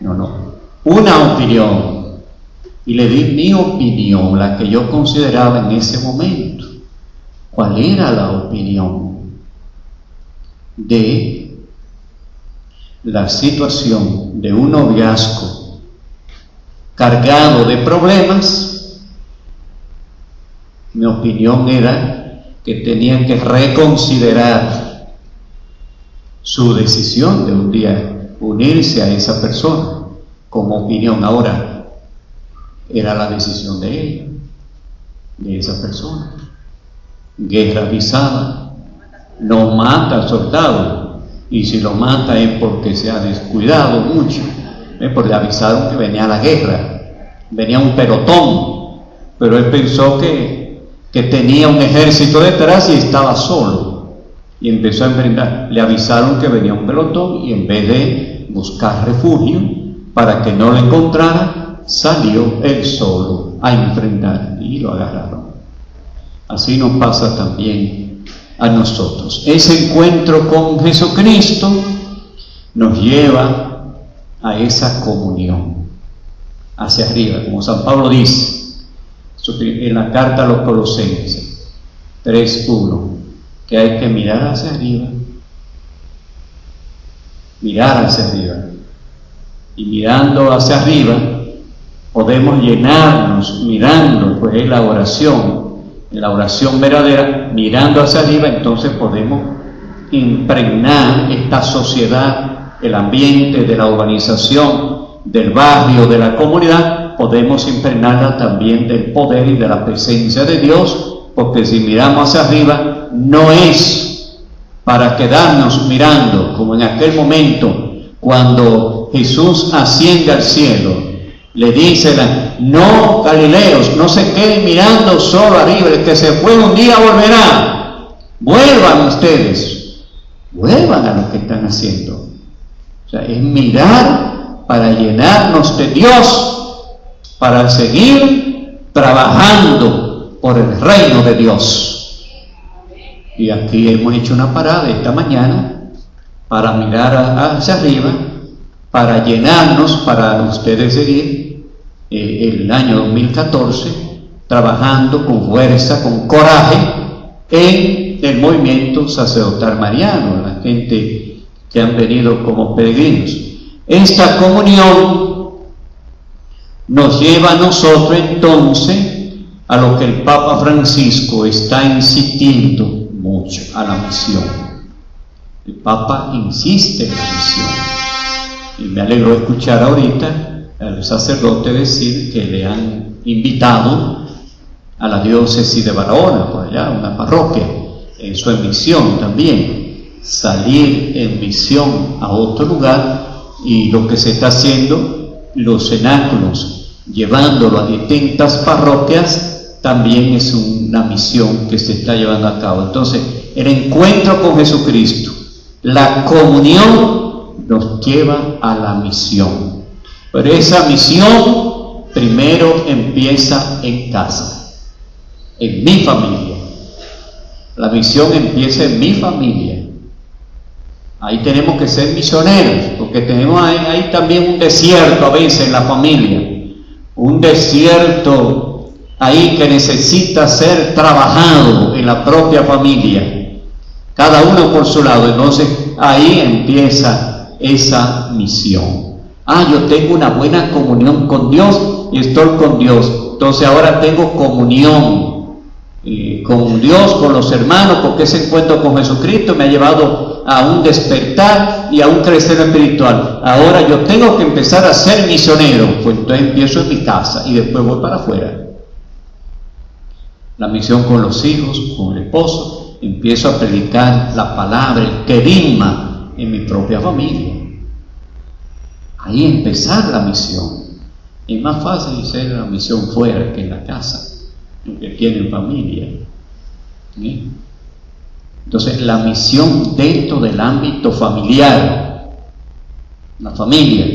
No, una opinión. Y le di mi opinión, la que yo consideraba en ese momento. ¿Cuál era la opinión de la situación de un noviazgo cargado de problemas? Mi opinión era que tenían que reconsiderar su decisión de un día unirse a esa persona como opinión. Ahora, era la decisión de ella, de esa persona. Guerra avisada, no mata al soldado, y si lo mata es porque se ha descuidado mucho, porque le avisaron que venía la guerra, venía un pelotón, pero él pensó que tenía un ejército detrás y estaba solo, y empezó a enfrentar. Le avisaron que venía un pelotón y en vez de buscar refugio para que no lo encontrara, salió él solo a enfrentar y lo agarraron. Así nos pasa también a nosotros. Ese encuentro con Jesucristo nos lleva a esa comunión hacia arriba, como San Pablo dice en la carta a los Colosenses 3:1, que hay que mirar hacia arriba, y mirando hacia arriba podemos llenarnos mirando, pues es la oración verdadera, mirando hacia arriba, entonces podemos impregnar esta sociedad, el ambiente de la urbanización, del barrio, de la comunidad, podemos impregnarla también del poder y de la presencia de Dios, porque si miramos hacia arriba no es para quedarnos mirando, como en aquel momento cuando Jesús asciende al cielo. Le dicen, no, Galileos, no se queden mirando solo arriba, el que se fue un día volverá. Vuelvan ustedes, vuelvan a lo que están haciendo. O sea, es mirar para llenarnos de Dios, para seguir trabajando por el reino de Dios. Y aquí hemos hecho una parada esta mañana para mirar hacia arriba, para llenarnos, para ustedes seguir el año 2014 trabajando con fuerza, con coraje en el movimiento sacerdotal mariano, la gente que han venido como peregrinos. Esta comunión nos lleva a nosotros entonces a lo que el Papa Francisco está insistiendo mucho, a la misión. El Papa insiste en la misión. Y me alegró escuchar ahorita al sacerdote decir que le han invitado a la diócesis de Barahona, por allá, una parroquia, en su misión también, salir en misión a otro lugar, y lo que se está haciendo, los cenáculos, llevándolo a distintas parroquias, también es una misión que se está llevando a cabo. Entonces, el encuentro con Jesucristo, la comunión nos lleva a la misión. Pero esa misión primero empieza en casa, en mi familia. La misión empieza en mi familia. Ahí tenemos que ser misioneros, porque tenemos ahí también un desierto a veces en la familia, un desierto ahí que necesita ser trabajado en la propia familia, cada uno por su lado. Entonces ahí empieza esa misión. Yo tengo una buena comunión con Dios y estoy con Dios, entonces ahora tengo comunión con Dios, con los hermanos, porque ese encuentro con Jesucristo me ha llevado a un despertar y a un crecer espiritual. Ahora yo tengo que empezar a ser misionero, pues entonces empiezo en mi casa y después voy para afuera. La misión con los hijos, con el esposo, empiezo a predicar la palabra, el querigma en mi propia familia. Ahí empezar la misión. Es más fácil hacer la misión fuera que en la casa, que tienen familia. ¿Sí? Entonces, la misión dentro del ámbito familiar, la familia.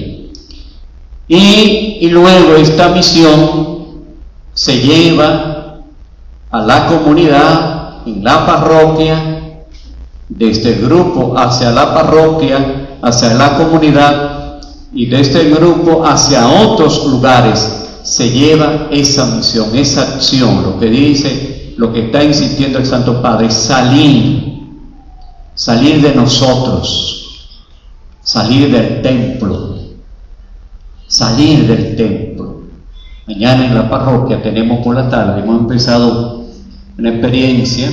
Y luego esta misión se lleva a la comunidad, en la parroquia, desde el grupo hacia la parroquia, hacia la comunidad, y desde el grupo hacia otros lugares. Se lleva esa misión, esa acción, lo que dice, lo que está insistiendo el Santo Padre, salir de nosotros, salir del templo. Mañana en la parroquia tenemos por la tarde, hemos empezado una experiencia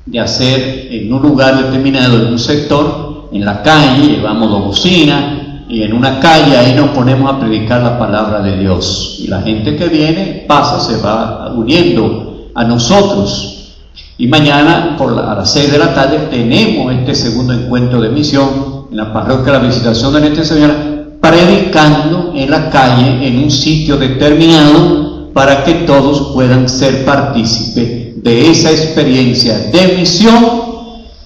de hacer en un lugar determinado, en un sector, en la calle, llevamos 2 bocinas, y en una calle ahí nos ponemos a predicar la palabra de Dios, y la gente que viene pasa, se va uniendo a nosotros. Y mañana a las 6 de la tarde tenemos este segundo encuentro de misión en la parroquia de la Visitación de Nuestra Señora, predicando en la calle, en un sitio determinado, para que todos puedan ser partícipes de esa experiencia de misión,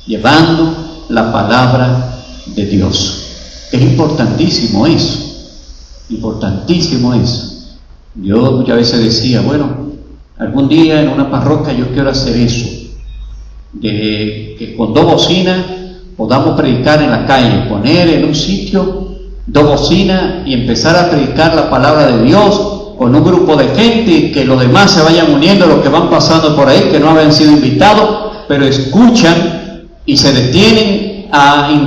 llevando la palabra de Dios. Es importantísimo eso, importantísimo eso. Yo muchas veces decía, bueno, algún día en una parroquia yo quiero hacer eso, de que con 2 bocinas podamos predicar en la calle, poner en un sitio 2 bocinas y empezar a predicar la palabra de Dios con un grupo de gente, y que los demás se vayan uniendo, los que van pasando por ahí, que no habían sido invitados, pero escuchan y se detienen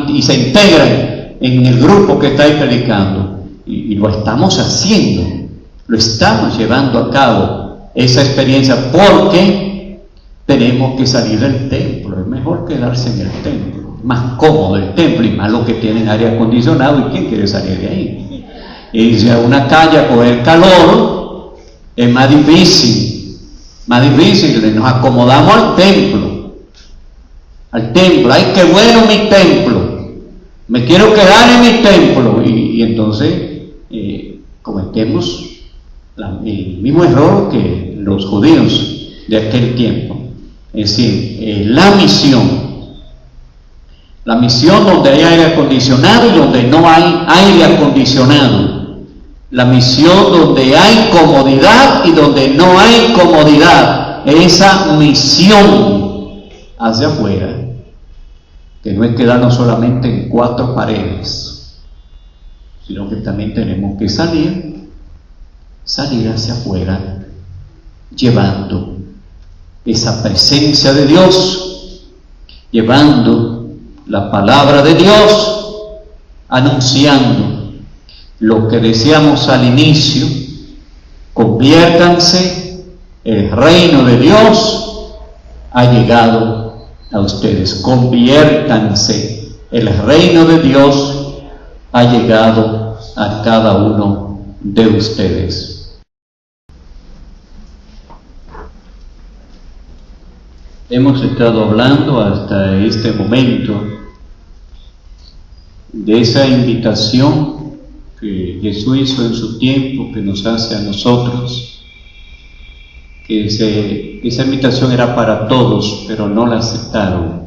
y se integran en el grupo que está ahí predicando. Y lo estamos haciendo, lo estamos llevando a cabo, esa experiencia, porque tenemos que salir del templo. Es mejor quedarse en el templo, más cómodo el templo, y más los que tienen aire acondicionado. ¿Y quién quiere salir de ahí? Irse a una calle a coger calor es más difícil. Nos acomodamos al templo. ¡Ay, qué bueno mi templo! Me quiero quedar en mi templo. Y entonces cometemos el mismo error que los judíos de aquel tiempo. Es decir, la misión donde hay aire acondicionado y donde no hay aire acondicionado. La misión donde hay comodidad y donde no hay comodidad. Esa misión hacia afuera, que no es quedarnos solamente en 4 paredes, sino que también tenemos que salir hacia afuera, llevando esa presencia de Dios, llevando la palabra de Dios, anunciando lo que decíamos al inicio: conviértanse El reino de Dios ha llegado a ustedes. Conviértanse. El reino de Dios ha llegado a cada uno de ustedes. Hemos estado hablando hasta este momento de esa invitación que Jesús hizo en su tiempo, que nos hace a nosotros, que esa invitación era para todos, pero no la aceptaron.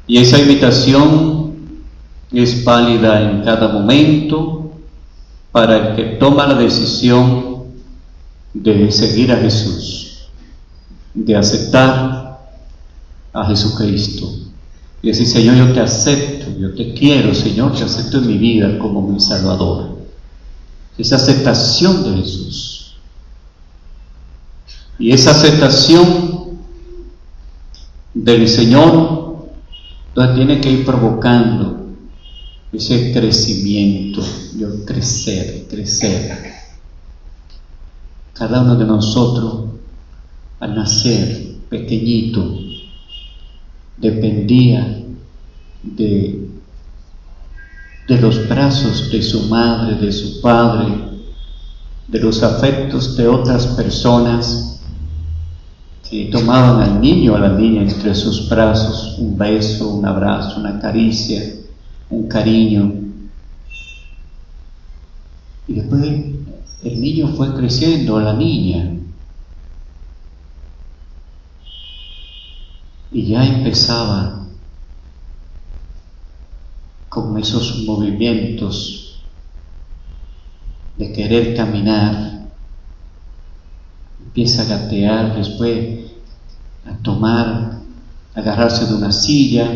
Y esa invitación es válida en cada momento para el que toma la decisión de seguir a Jesús, de aceptar a Jesucristo. Y decir: Señor, yo te acepto, yo te quiero, Señor, te acepto en mi vida como mi Salvador. Esa aceptación de Jesús. Y esa aceptación del Señor, entonces tiene que ir provocando ese crecimiento, yo crecer. Cada uno de nosotros, al nacer pequeñito, dependía de los brazos de su madre, de su padre, de los afectos de otras personas que tomaban al niño o a la niña entre sus brazos, un beso, un abrazo, una caricia, un cariño. Y después el niño fue creciendo, la niña, y ya empezaba con esos movimientos de querer caminar, empieza a gatear, después a tomar, a agarrarse de una silla,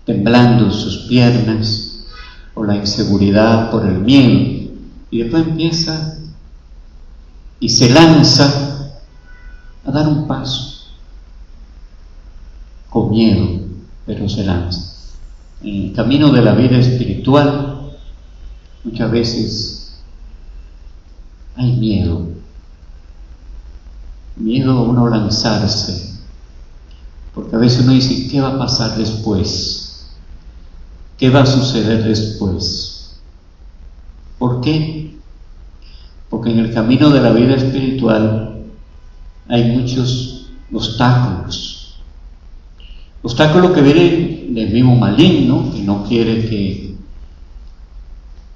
temblando sus piernas por la inseguridad, por el miedo, y después empieza y se lanza a dar un paso, con miedo, pero se lanza. En el camino de la vida espiritual, muchas veces hay miedo a uno lanzarse, porque a veces uno dice: ¿qué va a pasar después? ¿Qué va a suceder después? ¿Por qué? Porque en el camino de la vida espiritual hay muchos obstáculos que vienen del mismo maligno, que no quiere que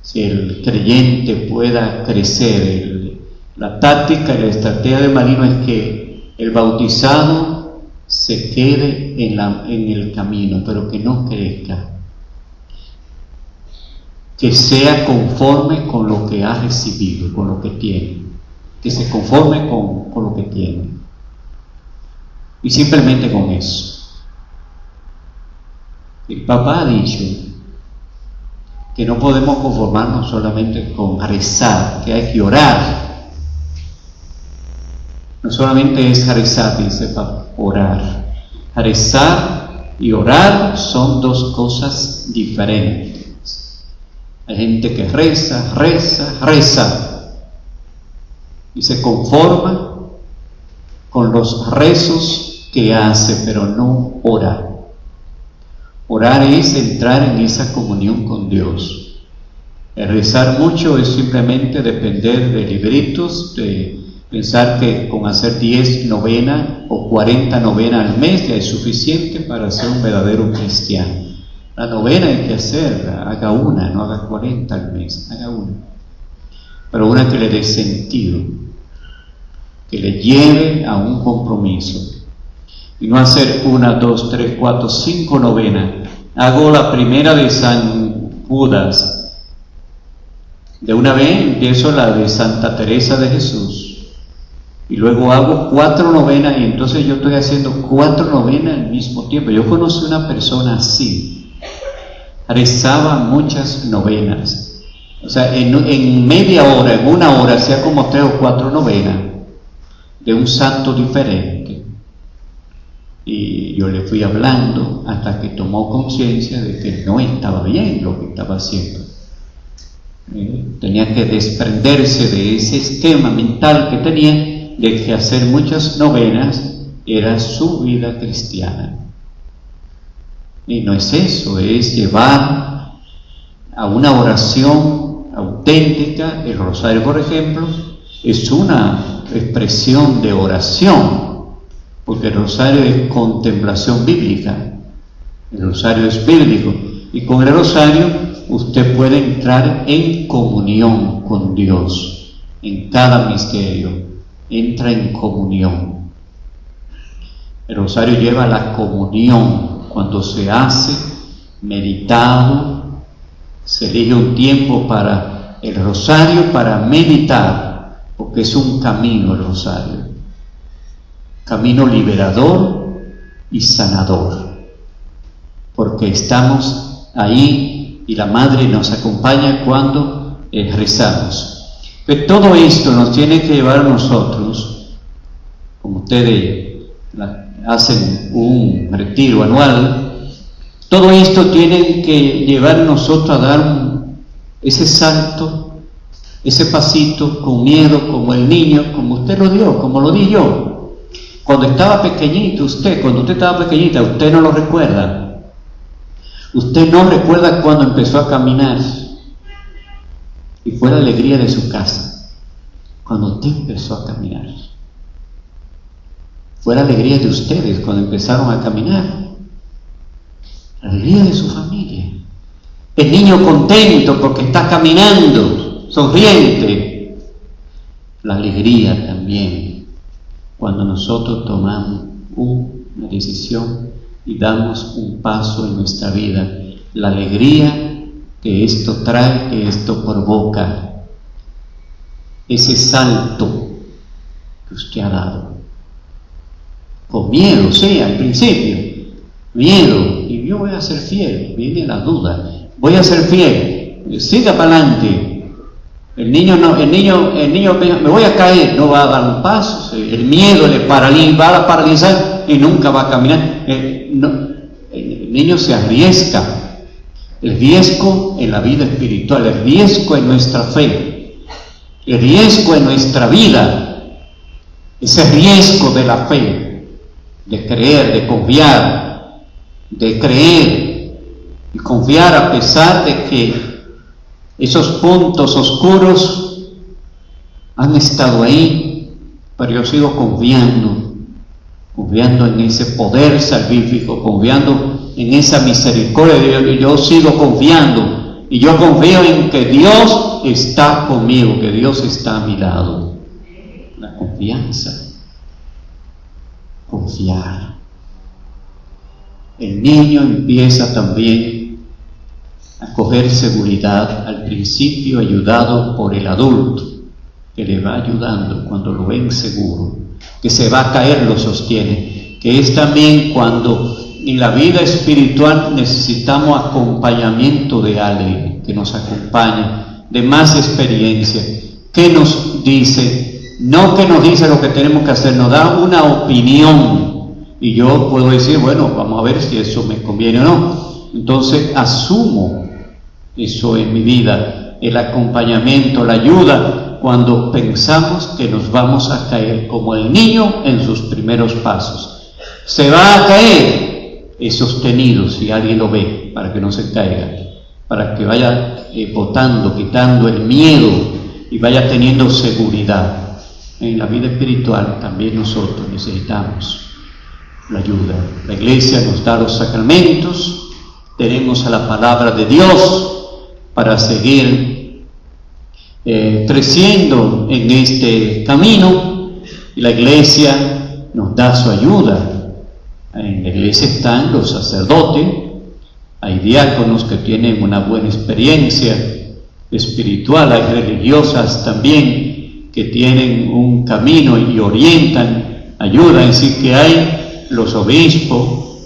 si el creyente pueda crecer. La táctica y la estrategia del maligno es que el bautizado se quede en el camino, pero que no crezca, que sea conforme con lo que ha recibido, con lo que tiene, que se conforme con lo que tiene, y simplemente con eso. El Papa ha dicho que no podemos conformarnos solamente con rezar, que hay que orar. No solamente es rezar, dice el Papa, orar. Rezar y orar son dos cosas diferentes. Hay gente que reza y se conforma con los rezos que hace, pero no ora. Orar es entrar en esa comunión con Dios. El rezar mucho es simplemente depender de libritos, de pensar que con hacer 10 novenas o 40 novenas al mes ya es suficiente para ser un verdadero cristiano. La novena hay que hacerla, haga una, no haga 40 al mes, haga una. Pero una que le dé sentido, que le lleve a un compromiso. Y no hacer 1, 2, 3, 4, 5 novenas. Hago la primera de San Judas. De una vez empiezo la de Santa Teresa de Jesús. Y luego hago 4 novenas, y entonces yo estoy haciendo 4 novenas al mismo tiempo. Yo conocí una persona así. Rezaba muchas novenas. O sea, en media hora, en una hora, hacía como 3 o 4 novenas de un santo diferente. Y yo le fui hablando hasta que tomó conciencia de que no estaba bien lo que estaba haciendo. Tenía que desprenderse de ese esquema mental que tenía de que hacer muchas novenas era su vida cristiana. Y no es eso, es llevar a una oración auténtica. El rosario, por ejemplo, es una expresión de oración, porque el rosario es contemplación bíblica, el rosario es bíblico, y con el rosario usted puede entrar en comunión con Dios. En cada misterio entra en comunión. El rosario lleva a la comunión cuando se hace meditado. Se elige un tiempo para el rosario, para meditar, porque es un camino el rosario, camino liberador y sanador, porque estamos ahí y la Madre nos acompaña cuando rezamos. Pero todo esto nos tiene que llevar a nosotros, como ustedes hacen un retiro anual, todo esto tiene que llevar a nosotros a dar ese salto, ese pasito con miedo, como el niño, como usted lo dio, como lo di yo. Cuando estaba pequeñito, cuando usted estaba pequeñita, usted no lo recuerda. Usted no recuerda cuando empezó a caminar y fue la alegría de su casa. Cuando usted empezó a caminar, fue la alegría de ustedes cuando empezaron a caminar, la alegría de su familia. El niño contento porque está caminando, sonriente. La alegría también cuando nosotros tomamos una decisión y damos un paso en nuestra vida. La alegría que esto trae, que esto provoca. Ese salto que usted ha dado. Con miedo, sí, al principio. Miedo. Y yo voy a ser fiel. Viene la duda. Voy a ser fiel. Siga para adelante. El niño me voy a caer, no va a dar un paso. El miedo le va a paralizar y nunca va a caminar. El niño se arriesga. El riesgo en la vida espiritual, el riesgo en nuestra fe, el riesgo en nuestra vida, ese riesgo de la fe. De creer, de confiar, de creer y confiar a pesar de que esos puntos oscuros han estado ahí, pero yo sigo confiando en ese poder salvífico, confiando en esa misericordia de Dios, y yo sigo confiando, y yo confío en que Dios está conmigo, que Dios está a mi lado. La confianza. Confiar. El niño empieza también a coger seguridad, al principio ayudado por el adulto, que le va ayudando cuando lo ven seguro, que se va a caer lo sostiene, que es también cuando en la vida espiritual necesitamos acompañamiento de alguien que nos acompañe, de más experiencia, que nos dice, no que nos dice lo que tenemos que hacer, nos da una opinión y yo puedo decir, bueno, vamos a ver si eso me conviene o no. Entonces asumo eso en mi vida, el acompañamiento, la ayuda, cuando pensamos que nos vamos a caer, como el niño en sus primeros pasos. Se va a caer, es sostenido si alguien lo ve, para que no se caiga, para que vaya botando, quitando el miedo y vaya teniendo seguridad. En la vida espiritual también nosotros necesitamos la ayuda. La Iglesia nos da los sacramentos, tenemos a la palabra de Dios para seguir creciendo en este camino, y la Iglesia nos da su ayuda. En la Iglesia están los sacerdotes, hay diáconos que tienen una buena experiencia espiritual, hay religiosas también que tienen un camino y orientan, ayudan, es decir, que hay los obispos,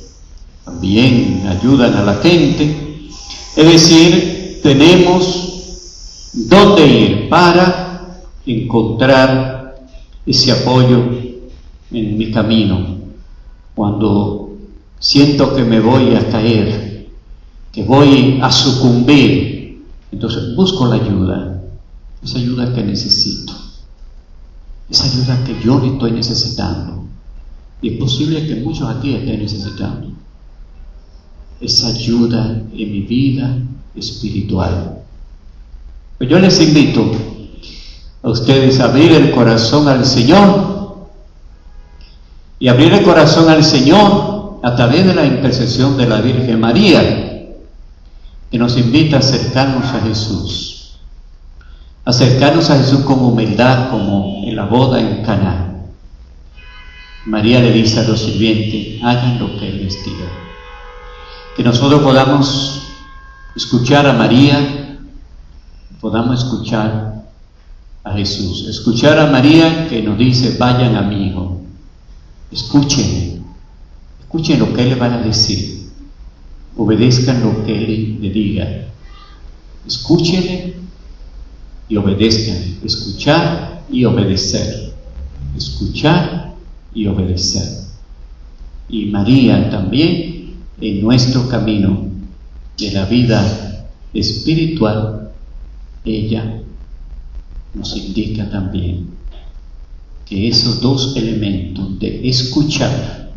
también ayudan a la gente, es decir, tenemos dónde ir para encontrar ese apoyo en mi camino, cuando siento que me voy a caer, que voy a sucumbir Entonces busco la ayuda, esa ayuda que necesito, esa ayuda que yo estoy necesitando, y es posible que muchos aquí estén necesitando esa ayuda en mi vida espiritual. Pues yo les invito a ustedes a abrir el corazón al Señor, y abrir el corazón al Señor a través de la intercesión de la Virgen María, que nos invita a acercarnos a Jesús, acercarnos a Jesús con humildad, como en la boda en Caná. María le dice a los sirvientes: hagan lo que Él les diga. Que nosotros podamos escuchar a María, podamos escuchar a Jesús, escuchar a María que nos dice: vayan a mi hijo, escuchen lo que Él le va a decir, obedezcan lo que Él le diga, escúchenle y obedezcan, escuchar y obedecer, escuchar y obedecer. Y María también, en nuestro camino de la vida espiritual, ella nos indica también que esos dos elementos de escuchar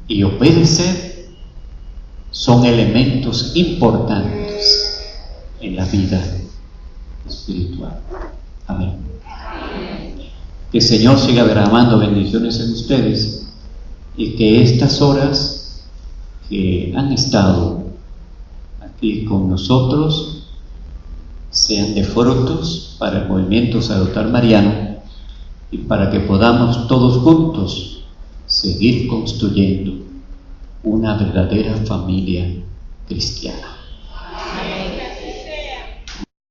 y obedecer son elementos importantes en la vida espiritual. Amén. Que el Señor siga derramando bendiciones en ustedes, y que estas horas que han estado aquí con nosotros sean de frutos para el movimiento Sacerdotal Mariano, y para que podamos todos juntos seguir construyendo una verdadera familia cristiana.